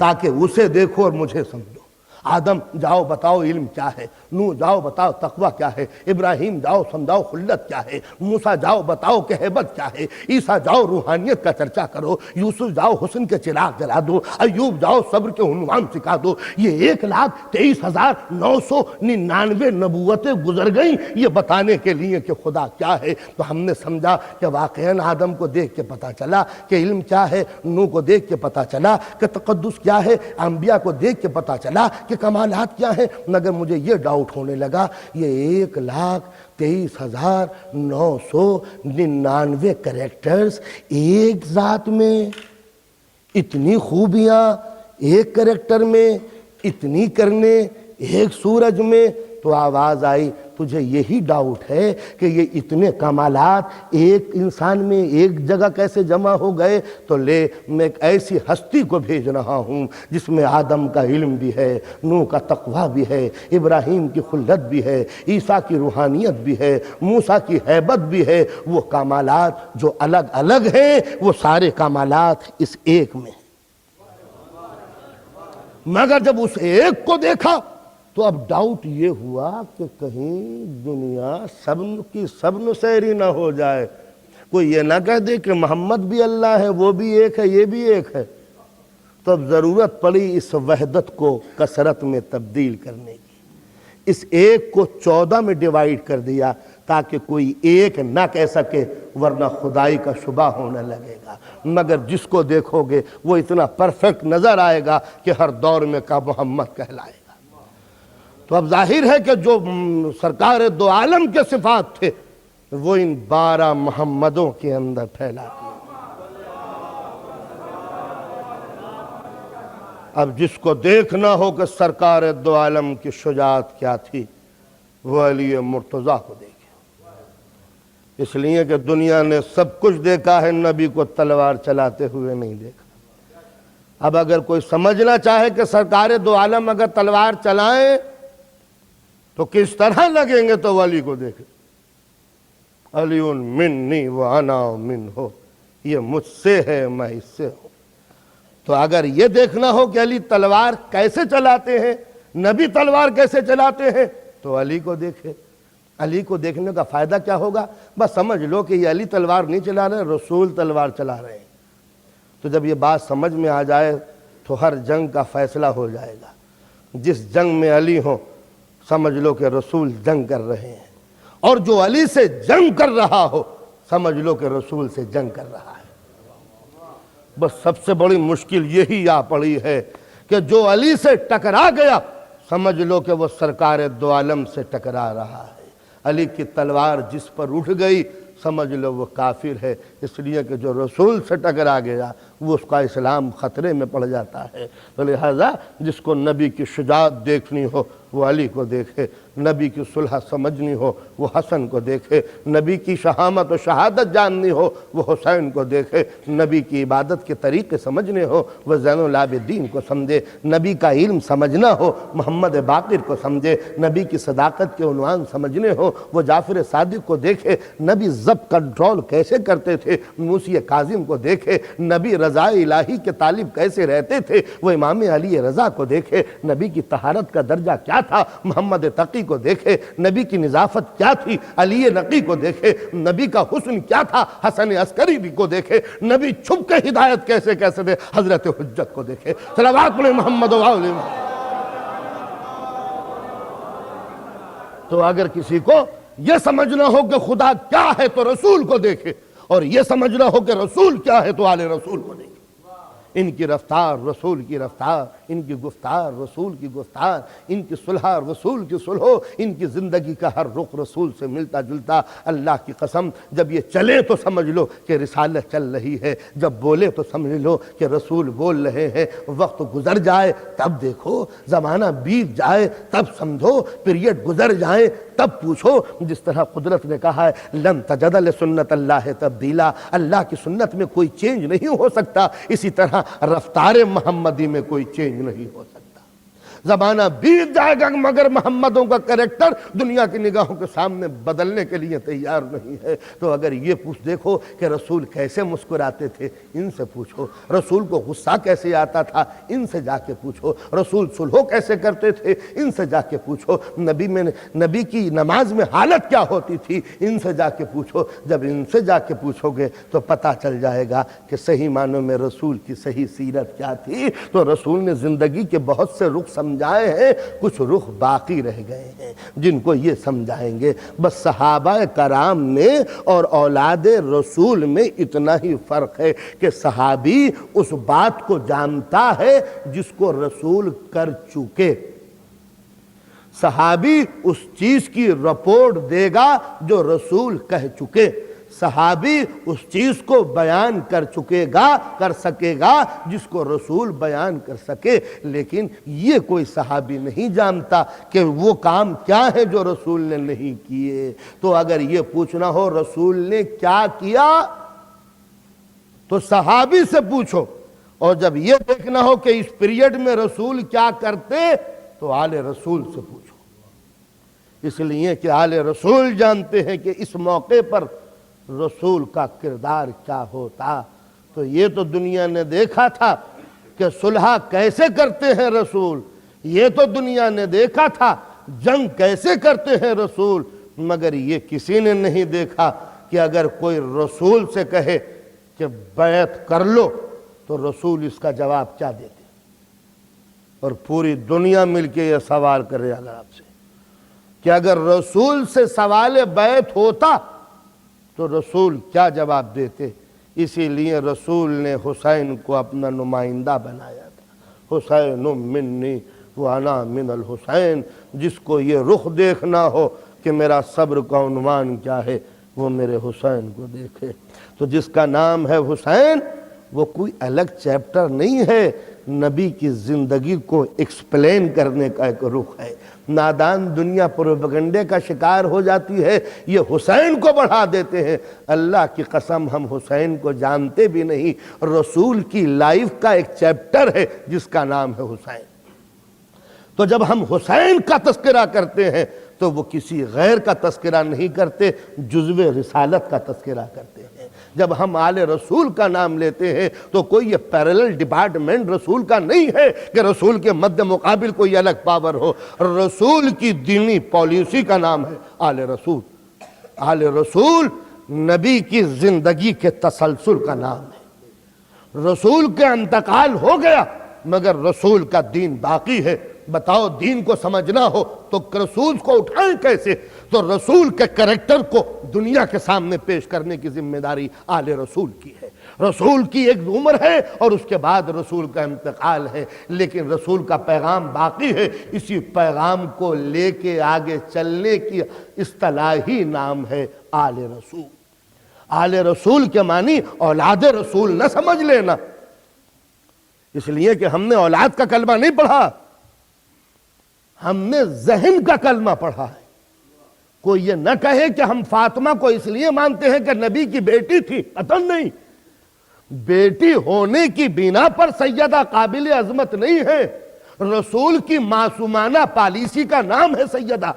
تاکہ اسے دیکھو اور مجھے سمجھو۔ آدم جاؤ بتاؤ علم کیا ہے، نوح جاؤ بتاؤ تقوی کیا ہے، ابراہیم جاؤ سمجھاؤ خلت کیا ہے، موسیٰ جاؤ بتاؤ کہ ہیبت کیا ہے، عیسیٰ جاؤ روحانیت کا چرچا کرو، یوسف جاؤ حسن کے چراغ جلا دو، ایوب جاؤ صبر کے عنوان سکھا دو۔ یہ 1,23,999 نبوتیں گزر گئیں یہ بتانے کے لیے کہ خدا کیا ہے۔ تو ہم نے سمجھا کہ واقعاً آدم کو دیکھ کے پتہ چلا کہ علم کیا ہے، نوح کو دیکھ کے پتہ چلا کہ تقدس کیا ہے، انبیاء کو دیکھ کے پتہ چلا کہ کمالات کیا ہیں، مگر مجھے یہ ڈاؤٹ ہونے لگا یہ 1,23,999 کریکٹرز ایک ذات میں، اتنی خوبیاں ایک کریکٹر میں، اتنی کرنے ایک سورج میں۔ تو آواز آئی تجھے یہی ڈاؤٹ ہے کہ یہ اتنے کمالات ایک انسان میں ایک جگہ کیسے جمع ہو گئے؟ تو لے میں ایک ایسی ہستی کو بھیج رہا ہوں جس میں آدم کا علم بھی ہے، نوح کا تقویٰ بھی ہے، ابراہیم کی خلت بھی ہے، عیسیٰ کی روحانیت بھی ہے، موسیٰ کی ہیبت بھی ہے۔ وہ کمالات جو الگ الگ ہیں وہ سارے کمالات اس ایک میں، مگر جب اس ایک کو دیکھا تو اب ڈاؤٹ یہ ہوا کہ کہیں دنیا سب کی سب نسیری نہ ہو جائے، کوئی یہ نہ کہہ دے کہ محمد بھی اللہ ہے، وہ بھی ایک ہے، یہ بھی ایک ہے۔ تو اب ضرورت پڑی اس وحدت کو کثرت میں تبدیل کرنے کی، اس ایک کو 14 میں ڈیوائیڈ کر دیا تاکہ کوئی ایک نہ کہہ سکے، ورنہ خدائی کا شبہ ہونے لگے گا۔ مگر جس کو دیکھو گے وہ اتنا پرفیکٹ نظر آئے گا کہ ہر دور میں کا محمد کہلائے گا۔ تو اب ظاہر ہے کہ جو سرکار دو عالم کے صفات تھے وہ ان 12 محمدوں کے اندر پھیلا دیے۔ اب جس کو دیکھنا ہو کہ سرکار دو عالم کی شجاعت کیا تھی وہ علی مرتضیٰ کو دیکھے، اس لیے کہ دنیا نے سب کچھ دیکھا ہے، نبی کو تلوار چلاتے ہوئے نہیں دیکھا۔ اب اگر کوئی سمجھنا چاہے کہ سرکار دو عالم اگر تلوار چلائیں تو کس طرح لگیں گے تو ولی کو دیکھیں، علی منی وانا من ہو، یہ مجھ سے ہے میں اس سے ہوں۔ تو اگر یہ دیکھنا ہو کہ علی تلوار کیسے چلاتے ہیں، نبی تلوار کیسے چلاتے ہیں، تو علی کو دیکھے۔ علی کو دیکھنے کا فائدہ کیا ہوگا؟ بس سمجھ لو کہ یہ علی تلوار نہیں چلا رہے، رسول تلوار چلا رہے ہیں۔ تو جب یہ بات سمجھ میں آ جائے تو ہر جنگ کا فیصلہ ہو جائے گا۔ جس جنگ میں علی ہوں سمجھ لو کہ رسول جنگ کر رہے ہیں، اور جو علی سے جنگ کر رہا ہو سمجھ لو کہ رسول سے جنگ کر رہا ہے۔ بس سب سے بڑی مشکل یہی آ پڑی ہے کہ جو علی سے ٹکرا گیا سمجھ لو کہ وہ سرکار دو عالم سے ٹکرا رہا ہے۔ علی کی تلوار جس پر اٹھ گئی سمجھ لو وہ کافر ہے، اس لیے کہ جو رسول سے ٹکرا گیا وہ اس کا اسلام خطرے میں پڑ جاتا ہے۔ تو لہذا جس کو نبی کی شجاعت دیکھنی ہو وہ علی کو دیکھے، نبی کی صلح سمجھنی ہو وہ حسن کو دیکھے، نبی کی شہامت و شہادت جاننی ہو وہ حسین کو دیکھے، نبی کی عبادت کے طریقے سمجھنے ہو وہ زین العابدین کو سمجھے، نبی کا علم سمجھنا ہو محمد باقر کو سمجھے، نبی کی صداقت کے عنوان سمجھنے ہو وہ جعفر صادق کو دیکھے، نبی ضبط کنٹرول کیسے کرتے تھے موسی کاظم کو دیکھے، نبی رضا الہی کے طالب کیسے رہتے تھے وہ امام علی رضا کو دیکھے، نبی کی طہارت کا درجہ کیا تھا محمد تقی کو دیکھے، نبی کی نظافت کیا تھی علی نقی کو دیکھے، نبی کا حسن کیا تھا حسن عسکری بھی کو دیکھے، نبی چھپ کے ہدایت کیسے کیسے دے حضرت حجت کو دیکھے۔ صلوات پڑھیں محمد و آل محمد۔ تو اگر کسی کو یہ سمجھنا ہو کہ خدا کیا ہے تو رسول کو دیکھے، اور یہ سمجھنا ہو کہ رسول کیا ہے تو آل رسول کو دیکھے۔ ان کی رفتار رسول کی رفتار، ان کی گفتار رسول کی گفتار، ان کی صلح رسول کی صلح، ان کی زندگی کا ہر رخ رسول سے ملتا جلتا۔ اللہ کی قسم جب یہ چلے تو سمجھ لو کہ رسالت چل رہی ہے، جب بولے تو سمجھ لو کہ رسول بول رہے ہیں۔ وقت گزر جائے تب دیکھو، زمانہ بیت جائے تب سمجھو، پیریڈ گزر جائیں تب پوچھو۔ جس طرح قدرت نے کہا ہے لن تجد لسنت اللہ تبدیلا، اللہ کی سنت میں کوئی چینج نہیں ہو سکتا، اسی طرح رفتار محمدی میں کوئی چینج نہیں ہو سکتا۔ زمانہ بیت جائے گا مگر محمدوں کا کریکٹر دنیا کی نگاہوں کے سامنے بدلنے کے لیے تیار نہیں ہے۔ تو اگر یہ پوچھ دیکھو کہ رسول کیسے مسکراتے تھے، ان سے پوچھو۔ رسول کو غصہ کیسے آتا تھا، ان سے جا کے پوچھو۔ رسول صلح کیسے کرتے تھے، ان سے جا کے پوچھو۔ نبی کی نماز میں حالت کیا ہوتی تھی، ان سے جا کے پوچھو۔ جب ان سے جا کے پوچھو گے تو پتہ چل جائے گا کہ صحیح معنوں میں رسول کی صحیح سیرت کیا تھی۔ تو رسول نے زندگی کے بہت سے رخ سمجھائے ہیں، کچھ رخ باقی رہ گئے ہیں جن کو یہ سمجھائیں گے۔ بس صحابہ کرام میں اور اولاد رسول میں اتنا ہی فرق ہے کہ صحابی اس بات کو جانتا ہے جس کو رسول کر چکے، صحابی اس چیز کی رپورٹ دے گا جو رسول کہہ چکے، صحابی اس چیز کو بیان کر چکے گا، کر سکے گا جس کو رسول بیان کر سکے۔ لیکن یہ کوئی صحابی نہیں جانتا کہ وہ کام کیا ہے جو رسول نے نہیں کیے۔ تو اگر یہ پوچھنا ہو رسول نے کیا کیا تو صحابی سے پوچھو، اور جب یہ دیکھنا ہو کہ اس پیریڈ میں رسول کیا کرتے تو آل رسول سے پوچھو، اس لیے کہ آل رسول جانتے ہیں کہ اس موقع پر رسول کا کردار کیا ہوتا۔ تو یہ تو دنیا نے دیکھا تھا کہ صلح کیسے کرتے ہیں رسول، یہ تو دنیا نے دیکھا تھا جنگ کیسے کرتے ہیں رسول، مگر یہ کسی نے نہیں دیکھا کہ اگر کوئی رسول سے کہے کہ بیعت کر لو تو رسول اس کا جواب کیا دیتے۔ اور پوری دنیا مل کے یہ سوال کر رہے اگر آپ سے کہ اگر رسول سے سوال بیعت ہوتا تو رسول کیا جواب دیتے۔ اسی لیے رسول نے حسین کو اپنا نمائندہ بنایا تھا، حسین منی وانا من الحسین۔ جس کو یہ رخ دیکھنا ہو کہ میرا صبر کا عنوان کیا ہے وہ میرے حسین کو دیکھے۔ تو جس کا نام ہے حسین وہ کوئی الگ چیپٹر نہیں ہے، نبی کی زندگی کو ایکسپلین کرنے کا ایک رخ ہے۔ نادان دنیا پروپیگنڈے کا شکار ہو جاتی ہے، یہ حسین کو بڑھا دیتے ہیں۔ اللہ کی قسم ہم حسین کو جانتے بھی نہیں، رسول کی لائف کا ایک چیپٹر ہے جس کا نام ہے حسین۔ تو جب ہم حسین کا تذکرہ کرتے ہیں تو وہ کسی غیر کا تذکرہ نہیں کرتے، جزو رسالت کا تذکرہ کرتے ہیں۔ جب ہم آل رسول کا نام لیتے ہیں تو کوئی یہ پیرلل ڈپارٹمنٹ رسول کا نہیں ہے کہ رسول کے مد مقابل کوئی الگ پاور ہو۔ رسول کی دینی پالیسی کا نام ہے آل رسول۔ آل رسول نبی کی زندگی کے تسلسل کا نام ہے۔ رسول کا انتقال ہو گیا مگر رسول کا دین باقی ہے۔ بتاؤ دین کو سمجھنا ہو تو رسول کو اٹھائیں کیسے؟ تو رسول کے کریکٹر کو دنیا کے سامنے پیش کرنے کی ذمہ داری آل رسول کی ہے۔ رسول کی ایک عمر ہے اور اس کے بعد رسول کا انتقال ہے، لیکن رسول کا پیغام باقی ہے۔ اسی پیغام کو لے کے آگے چلنے کی اصطلاحی نام ہے آل رسول۔ آل رسول کے معنی اولاد رسول نہ سمجھ لینا، اس لیے کہ ہم نے اولاد کا کلمہ نہیں پڑھا، ہم نے ذہن کا کلمہ پڑھا ہے۔ کوئی یہ نہ کہے کہ ہم فاطمہ کو اس لیے مانتے ہیں کہ نبی کی بیٹی تھی، قطعاً نہیں۔ بیٹی ہونے کی بنا پر سیدہ قابل عظمت نہیں ہے، رسول کی معصومانہ پالیسی کا نام ہے سیدہ۔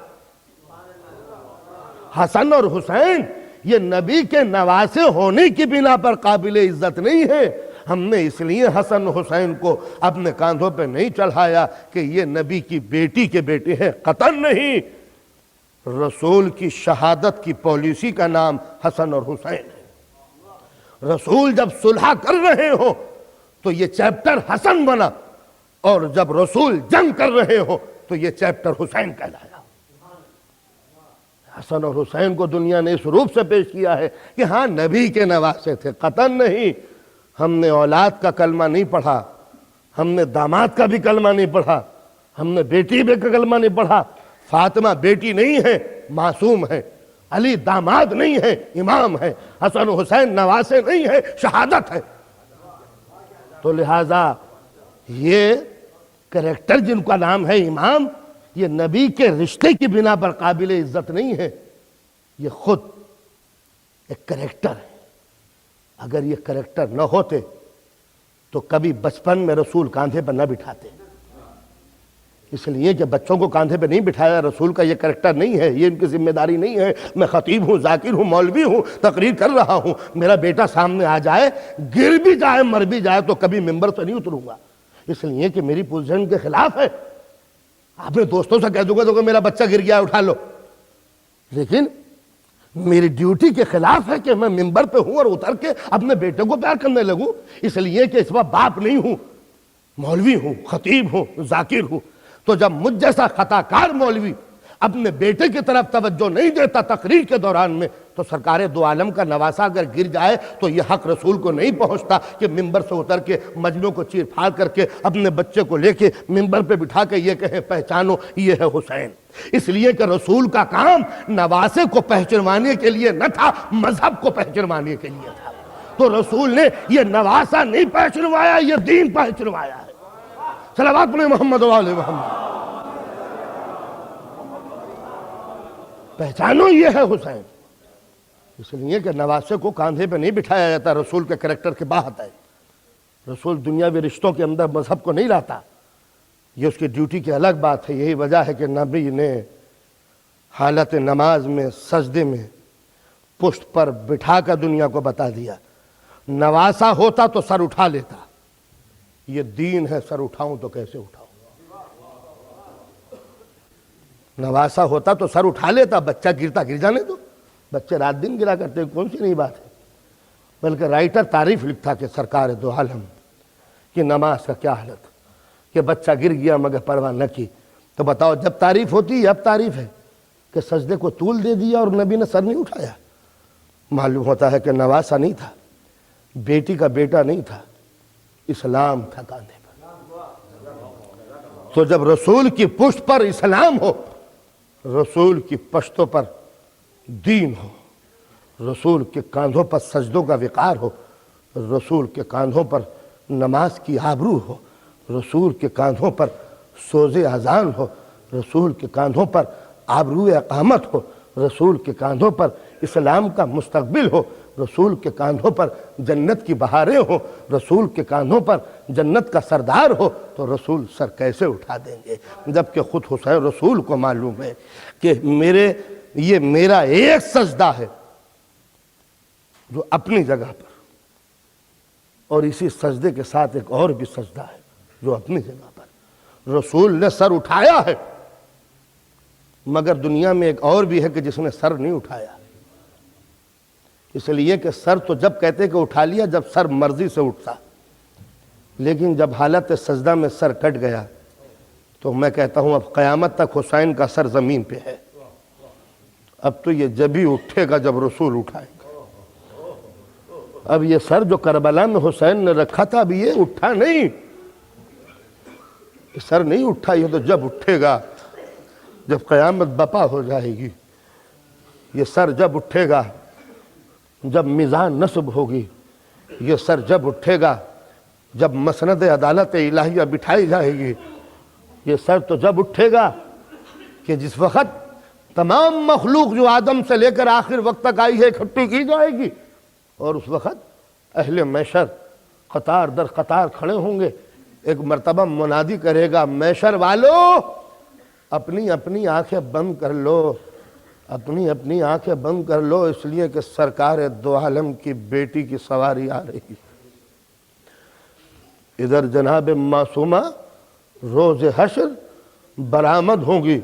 حسن اور حسین یہ نبی کے نواسے ہونے کی بنا پر قابل عزت نہیں ہے۔ ہم نے اس لیے حسن حسین کو اپنے کاندھوں پہ نہیں چڑھایا کہ یہ نبی کی بیٹی کے بیٹے ہیں، قطعاً نہیں۔ رسول کی شہادت کی پالیسی کا نام حسن اور حسین ہے۔ رسول جب صلح کر رہے ہو تو یہ چیپٹر حسن بنا، اور جب رسول جنگ کر رہے ہو تو یہ چیپٹر حسین کہلایا۔ حسن اور حسین کو دنیا نے اس روپ سے پیش کیا ہے کہ ہاں نبی کے نواسے تھے، قطعاً نہیں۔ ہم نے اولاد کا کلمہ نہیں پڑھا، ہم نے داماد کا بھی کلمہ نہیں پڑھا، ہم نے بیٹی بھی کا کلمہ نہیں پڑھا۔ فاطمہ بیٹی نہیں ہے، معصوم ہے۔ علی داماد نہیں ہے، امام ہے۔ حسن حسین نواسے نہیں ہے، شہادت ہے۔ تو لہٰذا یہ کریکٹر جن کا نام ہے امام، یہ نبی کے رشتے کی بنا پر قابل عزت نہیں ہے، یہ خود ایک کریکٹر ہے۔ اگر یہ کریکٹر نہ ہوتے تو کبھی بچپن میں رسول کاندھے پر نہ بٹھاتے، اس لیے کہ بچوں کو کاندھے پہ نہیں بٹھایا، رسول کا یہ کریکٹر نہیں ہے، یہ ان کی ذمہ داری نہیں ہے۔ میں خطیب ہوں، ذاکر ہوں، مولوی ہوں، تقریر کر رہا ہوں، میرا بیٹا سامنے آ جائے، گر بھی جائے، مر بھی جائے، تو کبھی ممبر سے نہیں اتروں گا، اس لیے کہ میری پوزیشن کے خلاف ہے۔ اپنے دوستوں سے کہہ دوں گا تو کہ میرا بچہ گر گیا اٹھا لو، لیکن میری ڈیوٹی کے خلاف ہے کہ میں ممبر پہ ہوں اور اتر کے اپنے بیٹے کو پیار کرنے لگوں، اس لیے کہ اس وقت باپ نہیں ہوں، مولوی ہوں، خطیب ہوں، ذاکر ہوں۔ تو جب مجھ جیسا خطا کار مولوی اپنے بیٹے کی طرف توجہ نہیں دیتا تقریر کے دوران میں، تو سرکار دو عالم کا نواسا اگر گر جائے تو یہ حق رسول کو نہیں پہنچتا کہ ممبر سے اتر کے مجمع کو چیر پھاڑ کر کے اپنے بچے کو لے کے ممبر پہ بٹھا کے یہ کہیں پہچانو یہ ہے حسین۔ اس لیے کہ رسول کا کام نواسے کو پہچنوانے کے لیے نہ تھا، مذہب کو پہچنوانے کے لیے تھا۔ تو رسول نے یہ نواسا نہیں پہچنوایا، یہ دین پہچنوایا ہے۔ صلوات پڑھیں محمد و آل محمد۔ پہچانو یہ ہے حسین۔ اس لیے کہ نواسے کو کاندھے پہ نہیں بٹھایا جاتا، رسول کے کریکٹر کے باہر ہے۔ رسول دنیاوی رشتوں کے اندر مذہب کو نہیں لاتا، یہ اس کی ڈیوٹی کی الگ بات ہے۔ یہی وجہ ہے کہ نبی نے حالت نماز میں سجدے میں پشت پر بٹھا کر دنیا کو بتا دیا، نواسا ہوتا تو سر اٹھا لیتا، یہ دین ہے، سر اٹھاؤں تو کیسے اٹھاؤں؟ نواسا ہوتا تو سر اٹھا لیتا، بچہ گرتا گر جانے دو، بچے رات دن گرا کرتے ہیں، کون سی نئی بات ہے؟ بلکہ رائٹر تعریف لکھتا کہ سرکار دو عالم کی نماز کا کیا حالت کہ بچہ گر گیا مگر پرواہ نہ کی۔ تو بتاؤ جب تعریف ہوتی ہے اب تعریف ہے کہ سجدے کو طول دے دیا اور نبی نے سر نہیں اٹھایا۔ معلوم ہوتا ہے کہ نواسا نہیں تھا، بیٹی کا بیٹا نہیں تھا، اسلام تھا کاندھے پر۔ تو جب رسول کی پشت پر اسلام ہو، رسول کی پشتوں پر دین ہو، رسول کے کاندھوں پر سجدوں کا وقار ہو، رسول کے کاندھوں پر نماز کی آبرو ہو، رسول کے کاندھوں پر سوز اذان ہو، رسول کے کاندھوں پر آبرو اقامت ہو، رسول کے کاندھوں پر اسلام کا مستقبل ہو، رسول کے کاندھوں پر جنت کی بہاریں ہوں، رسول کے کاندھوں پر جنت کا سردار ہو، تو رسول سر کیسے اٹھا دیں گے؟ جبکہ خود حسین رسول کو معلوم ہے کہ یہ میرا ایک سجدہ ہے جو اپنی جگہ پر، اور اسی سجدے کے ساتھ ایک اور بھی سجدہ ہے جو اپنی جگہ پر۔ رسول نے سر اٹھایا ہے، مگر دنیا میں ایک اور بھی ہے کہ جس نے سر نہیں اٹھایا، اس لیے کہ سر تو جب کہتے کہ اٹھا لیا جب سر مرضی سے اٹھتا، لیکن جب حالت سجدہ میں سر کٹ گیا تو میں کہتا ہوں اب قیامت تک حسین کا سر زمین پہ ہے، اب تو یہ جب ہی اٹھے گا جب رسول اٹھائے گا۔ اب یہ سر جو کربلا میں حسین نے رکھا تھا اب یہ اٹھا نہیں، یہ سر نہیں اٹھا، یہ تو جب اٹھے گا جب قیامت بپا ہو جائے گی، یہ سر جب اٹھے گا جب میزان نصب ہوگی، یہ سر جب اٹھے گا جب مسند عدالت الہیہ بٹھائی جائے گی، یہ سر تو جب اٹھے گا کہ جس وقت تمام مخلوق جو آدم سے لے کر آخر وقت تک آئی ہے اکٹھی کی جائے گی، اور اس وقت اہل محشر قطار در قطار کھڑے ہوں گے، ایک مرتبہ منادی کرے گا محشر والو اپنی اپنی آنکھیں بند کر لو، اپنی اپنی آنکھیں بند کر لو، اس لیے کہ سرکار دو عالم کی بیٹی کی سواری آ رہی۔ ادھر جناب معصومہ روز حشر برآمد ہوں گی،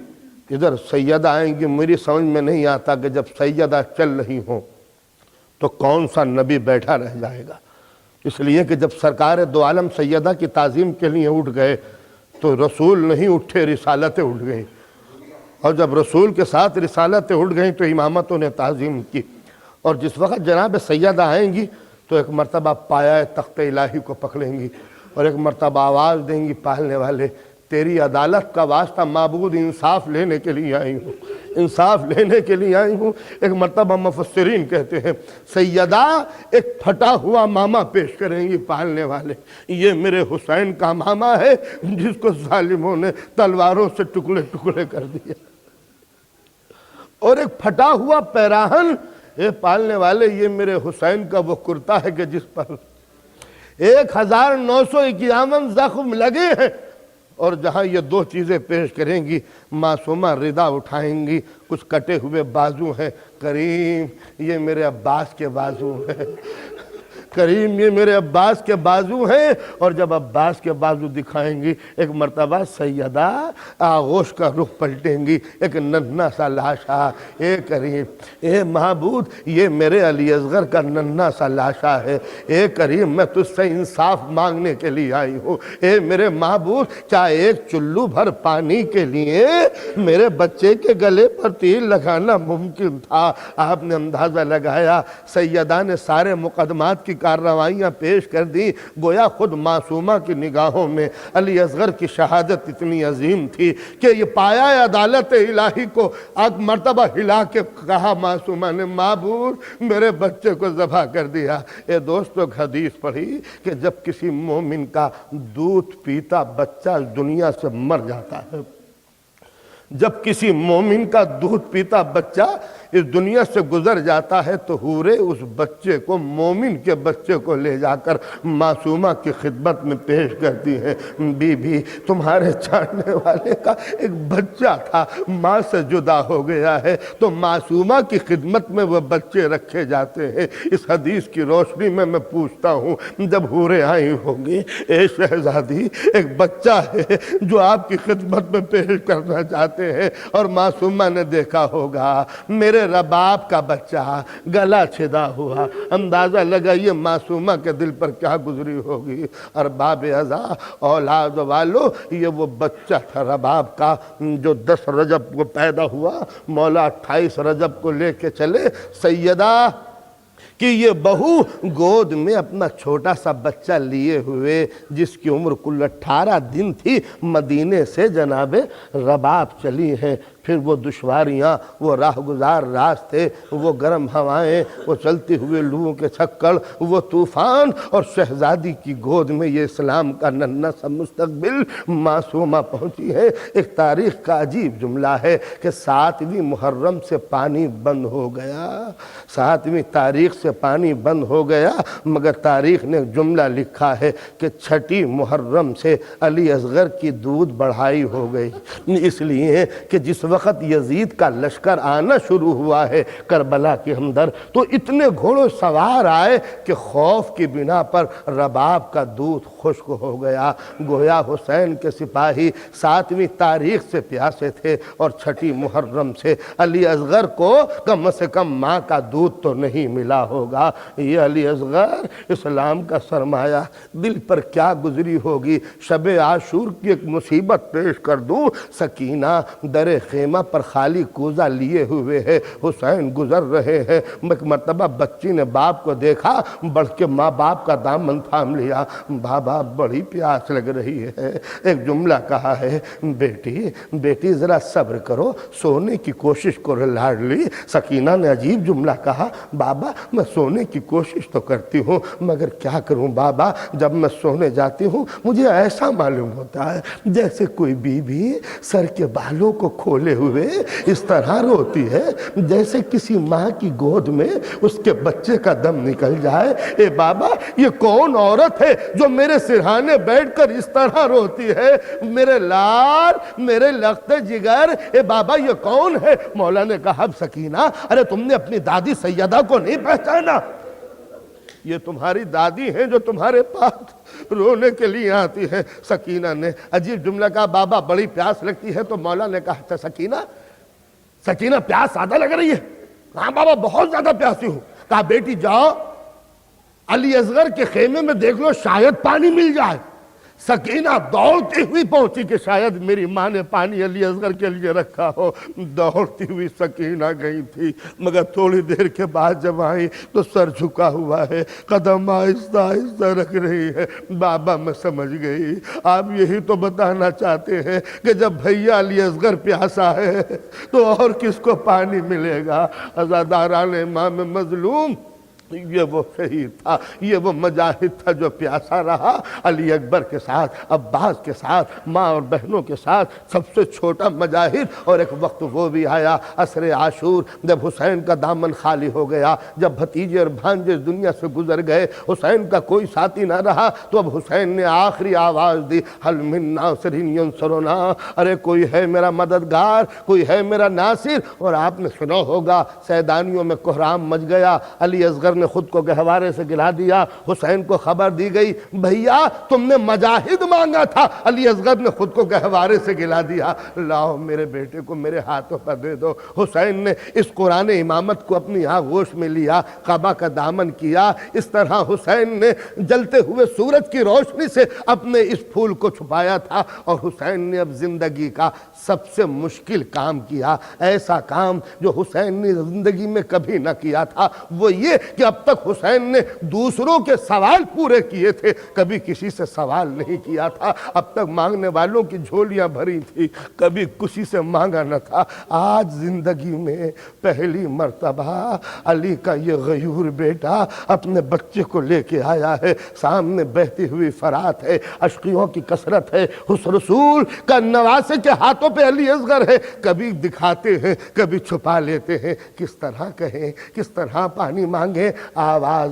ادھر سیدہ آئیں گی۔ میری سمجھ میں نہیں آتا کہ جب سیدہ چل رہی ہوں تو کون سا نبی بیٹھا رہ جائے گا، اس لیے کہ جب سرکار دو عالم سیدہ کی تعظیم کے لیے اٹھ گئے تو رسول نہیں اٹھے، رسالتیں اٹھ گئیں، اور جب رسول کے ساتھ رسالتیں اٹھ گئیں تو امامتوں نے تعظیم کی۔ اور جس وقت جناب سیدہ آئیں گی تو ایک مرتبہ پایہ تخت الہی کو پکڑیں گی اور ایک مرتبہ آواز دیں گی پالنے والے تیری عدالت کا واسطہ معبود، انصاف لینے کے لیے آئی ہوں، انصاف لینے کے لیے آئی ہوں۔ ایک مرتبہ مفسرین کہتے ہیں سیدہ ایک پھٹا ہوا ماما پیش کریں گی پالنے والے، یہ میرے حسین کا ماما ہے جس کو ظالموں نے تلواروں سے ٹکڑے ٹکڑے کر دیا، اور ایک پھٹا ہوا پیراہن، اے پالنے والے یہ میرے حسین کا وہ کرتا ہے کہ جس پر 1951 زخم لگے ہیں، اور جہاں یہ دو چیزیں پیش کریں گی معصومہ ردا اٹھائیں گی. کچھ کٹے ہوئے بازو ہیں. کریم یہ میرے عباس کے بازو ہیں. کریم یہ میرے عباس کے بازو ہیں. اور جب عباس کے بازو دکھائیں گی ایک مرتبہ سیدہ آغوش کا رخ پلٹیں گی. ایک ننھا سا لاشا. اے کریم اے محبوب یہ میرے علی اصغر کا ننھا سا لاشا ہے. اے کریم میں تجھ سے انصاف مانگنے کے لیے آئی ہوں. اے میرے محبوب کیا ایک چلو بھر پانی کے لیے میرے بچے کے گلے پر تیر لگانا ممکن تھا؟ آپ نے اندازہ لگایا. سیدہ نے سارے مقدمات کی کارروائیاں پیش کر دی. گویا خود معصومہ کی نگاہوں میں علی اصغر کی شہادت اتنی عظیم تھی کہ یہ پایا عدالت الہی کو ایک مرتبہ ہلا کے کہا معصومہ نے معبود میرے بچے کو ذبح کر دیا. اے دوستو حدیث پڑھی کہ جب کسی مومن کا دودھ پیتا بچہ دنیا سے مر جاتا ہے، جب کسی مومن کا دودھ پیتا بچہ اس دنیا سے گزر جاتا ہے تو حوریں اس بچے کو مومن کے بچے کو لے جا کر معصومہ کی خدمت میں پیش کرتی ہیں. بی بی تمہارے چاہنے والے کا ایک بچہ تھا، ماں سے جدا ہو گیا ہے تو معصومہ کی خدمت میں وہ بچے رکھے جاتے ہیں. اس حدیث کی روشنی میں پوچھتا ہوں جب حوریں آئی ہوں گی اے شہزادی ایک بچہ ہے جو آپ کی خدمت میں پیش کرنا چاہتے ہیں اور معصومہ نے دیکھا ہوگا میرے رباب کا بچہ گلا چھدا ہوا. اندازہ لگائیے معصومہ کے دل پر کیا گزری ہوگی. ارباب عزا اولاد والو یہ وہ بچہ تھا رباب کا جو 10 رجب کو پیدا ہوا. مولا 28 رجب کو لے کے چلے. سیدہ کہ یہ بہو گود میں اپنا چھوٹا سا بچہ لیے ہوئے جس کی عمر کل 18 دن تھی مدینے سے جناب رباب چلی ہیں. پھر وہ دشواریاں، وہ راہ گزار راستے، وہ گرم ہوائیں، وہ چلتے ہوئے لوؤں کے چھکڑ، وہ طوفان، اور شہزادی کی گود میں یہ اسلام کا ننھا سا مستقبل معصومہ پہنچی ہے. ایک تاریخ کا عجیب جملہ ہے کہ 7ویں محرم سے پانی بند ہو گیا. 7ویں تاریخ سے پانی بند ہو گیا مگر تاریخ نے جملہ لکھا ہے کہ 6 محرم سے علی اصغر کی دودھ بڑھائی ہو گئی. اس لیے کہ جس وقت یزید کا لشکر آنا شروع ہوا ہے کربلا کے اندر تو اتنے گھوڑے سوار آئے کہ خوف کی بنا پر رباب کا دودھ خشک ہو گیا. گویا حسین کے سپاہی 7ویں تاریخ سے پیاسے تھے اور 6 محرم سے علی اصغر کو کم سے کم ماں کا دودھ تو نہیں ملا ہوگا. یہ علی اصغر اسلام کا سرمایہ دل پر کیا گزری ہوگی. شب عاشور کی ایک مصیبت پیش کر دوں. سکینہ در خیمہ پر خالی کوزہ لیے ہوئے ہے. حسین گزر رہے ہیں. ایک مرتبہ بچی نے باپ کو دیکھا بڑھ کے ماں باپ کا دامن تھام لیا. بابا بڑی پیاس لگ رہی ہے. ایک جملہ کہا ہے بیٹی ذرا صبر کرو سونے کی کوشش کرو لاڈلی. سکینہ نے عجیب جملہ کہا بابا میں سونے کی کوشش تو کرتی ہوں مگر کیا کروں بابا جب میں سونے جاتی ہوں مجھے ایسا معلوم ہوتا ہے جیسے کوئی بیوی سر کے بالوں کو کھولے ہوئے اس طرح روتی ہے جیسے کسی ماں کی گود میں اس کے بچے کا دم نکل جائے. اے بابا یہ کون عورت ہے جو میرے سرہانے بیٹھ کر اس طرح روتی ہے؟ میرے لال میرے لخت جگر اے بابا یہ کون ہے؟ مولا نے کہا سکینہ ارے تم نے اپنی دادی سیدہ کو نہیں پہچانا؟ یہ تمہاری دادی ہیں جو تمہارے پاس رونے کے لیے آتی ہے. سکینہ نے عجیب جملہ کہا بابا بڑی پیاس لگتی ہے. تو مولا نے کہا تھا سکینہ پیاس زیادہ لگ رہی ہے؟ ہاں بابا بہت زیادہ پیاسی ہوں. کہا بیٹی جاؤ علی اصغر کے خیمے میں دیکھ لو شاید پانی مل جائے. سکینہ دوڑتی ہوئی پہنچی کہ شاید میری ماں نے پانی علی اصغر کے لیے رکھا ہو. دوڑتی ہوئی سکینہ گئی تھی مگر تھوڑی دیر کے بعد جب آئی تو سر جھکا ہوا ہے قدم آہستہ آہستہ رکھ رہی ہے. بابا میں سمجھ گئی آپ یہی تو بتانا چاہتے ہیں کہ جب بھیا علی اصغر پیاسا ہے تو اور کس کو پانی ملے گا. عزاداران امام مظلوم یہ وہ شہید تھا، یہ وہ مجاہد تھا جو پیاسا رہا علی اکبر کے ساتھ، عباس کے ساتھ، ماں اور بہنوں کے ساتھ، سب سے چھوٹا مجاہد۔ اور ایک وقت وہ بھی آیا عصر عاشور، جب حسین کا دامن خالی ہو گیا، جب بھتیجے اور بھانجے اس دنیا سے گزر گئے، حسین کا کوئی ساتھی نہ رہا، تو اب حسین نے آخری آواز دی، حل من ناصر ینصرنا، ارے کوئی ہے میرا مددگار، کوئی ہے میرا ناصر۔ اور آپ نے سنا ہوگا سیدانیوں میں کوہرام مچ گیا، علی اصغر نے خود کو گہوارے سے گلا دیا، حسین کو خبر دی گئی بھیا تم نے مجاہد مانگا تھا، علی اصغر نے خود کو گہوارے سے گلا دیا، لاؤ میرے بیٹے کو میرے ہاتھوں پر دے دو۔ حسین نے اس قرآن امامت کو اپنی آغوش میں لیا، کعبہ کا دامن کیا، اس طرح حسین نے جلتے ہوئے سورج کی روشنی سے اپنے اس پھول کو چھپایا تھا۔ اور حسین نے اب زندگی کا سب سے مشکل کام کیا، ایسا کام جو حسین نے زندگی میں کبھی نہ کیا تھا، وہ یہ کہ اب تک حسین نے دوسروں کے سوال پورے کیے تھے، کبھی کسی سے سوال نہیں کیا تھا، اب تک مانگنے والوں کی جھولیاں بھری تھی، کبھی کسی سے مانگا نہ تھا۔ آج زندگی میں پہلی مرتبہ علی کا یہ غیور بیٹا اپنے بچے کو لے کے آیا ہے، سامنے بہتی ہوئی فرات ہے، اشقیوں کی کثرت ہے، حسن رسول کا نواسے کے ہاتھوں پہ علی اصغر ہے، کبھی دکھاتے ہیں کبھی چھپا لیتے ہیں، کس طرح کہیں کس طرح پانی مانگے۔ آواز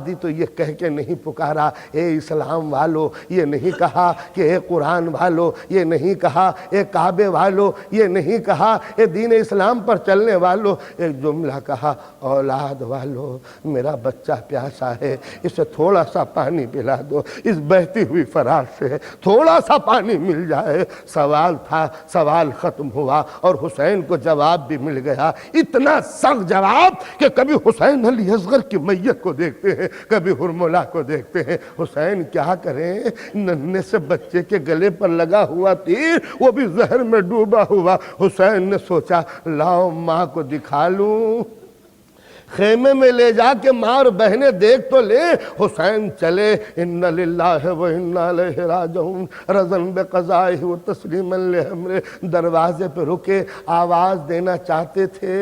دی تو یہ کہہ کے نہیں پکارا اے اسلام والو، یہ نہیں کہا کہ اے قرآن والو، یہ نہیں کہا اے کعبے والو، یہ نہیں کہا اے دین اسلام پر چلنے والو، ایک جملہ کہا اولاد والو، میرا بچہ پیاسا ہے، اسے تھوڑا سا پانی پلا دو، اس بہتی ہوئی فرات سے تھوڑا سا پانی مل جائے۔ سوال تھا، سوال ختم ہوا اور حسین کو جواب بھی مل گیا، اتنا سخت جواب کہ کبھی حسین علی اصغر کی میت کو دیکھتے ہیں، کبھی ہرملا کو دیکھتے ہیں، حسین کیا کریں، ننھے سے بچے کے گلے پر لگا ہوا تیر، وہ بھی زہر میں ڈوبا ہوا۔ حسین نے سوچا لاؤ ماں کو دکھا لوں، خیمے میں لے جا کے ماں اور بہنیں دیکھ تو لے۔ حسین چلے، اِنَّ لِلَّهِ وَإِنَّا إِلَيْهِ رَاجِعُونَ، رضاً بِقَضَائِهِ وَتَسْلِيمًا لِأَمْرِهِ، دروازے پہ رکے، آواز دینا چاہتے تھے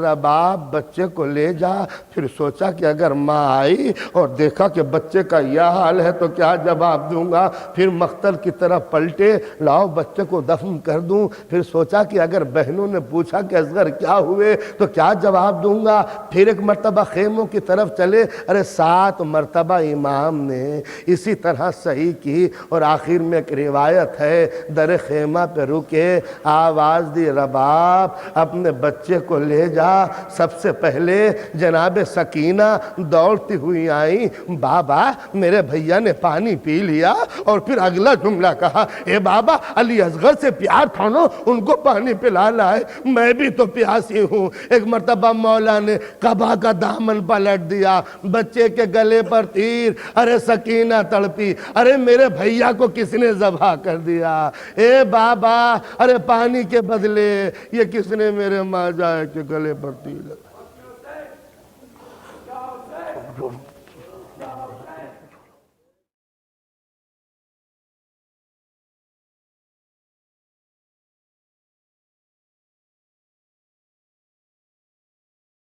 رباب بچے کو لے جا، پھر سوچا کہ اگر ماں آئی اور دیکھا کہ بچے کا یہ حال ہے تو کیا جواب دوں گا، پھر مقتل کی طرف پلٹے، لاؤ بچے کو دفن کر دوں، پھر سوچا کہ اگر بہنوں نے پوچھا کہ اصغر کیا ہوئے تو کیا جواب دوں گا، پھر ایک مرتبہ خیموں کی طرف چلے، ارے 7 مرتبہ امام نے اسی طرح صحیح کی، اور آخر میں ایک روایت ہے در خیمہ پہ رکے، آواز دی رباب اپنے بچے کو لے جا۔ سب سے پہلے جناب سکینہ دوڑتی ہوئی آئیں، بابا میرے بھیا نے پانی پی لیا، اور پھر اگلا جملہ کہا اے بابا علی اصغر سے پیار تھا نا، ان کو پانی پلا لائے، میں بھی تو پیاسی ہوں۔ ایک مرتبہ مولا نے کعبہ کا دامن پلٹ دیا، بچے کے گلے پر تیر، ارے سکینہ تڑپی، ارے میرے بھیا کو کس نے ذبح کر دیا، اے بابا ارے پانی کے بدلے یہ کس نے میرے ماں جائے کے گلے پر تیر لگا۔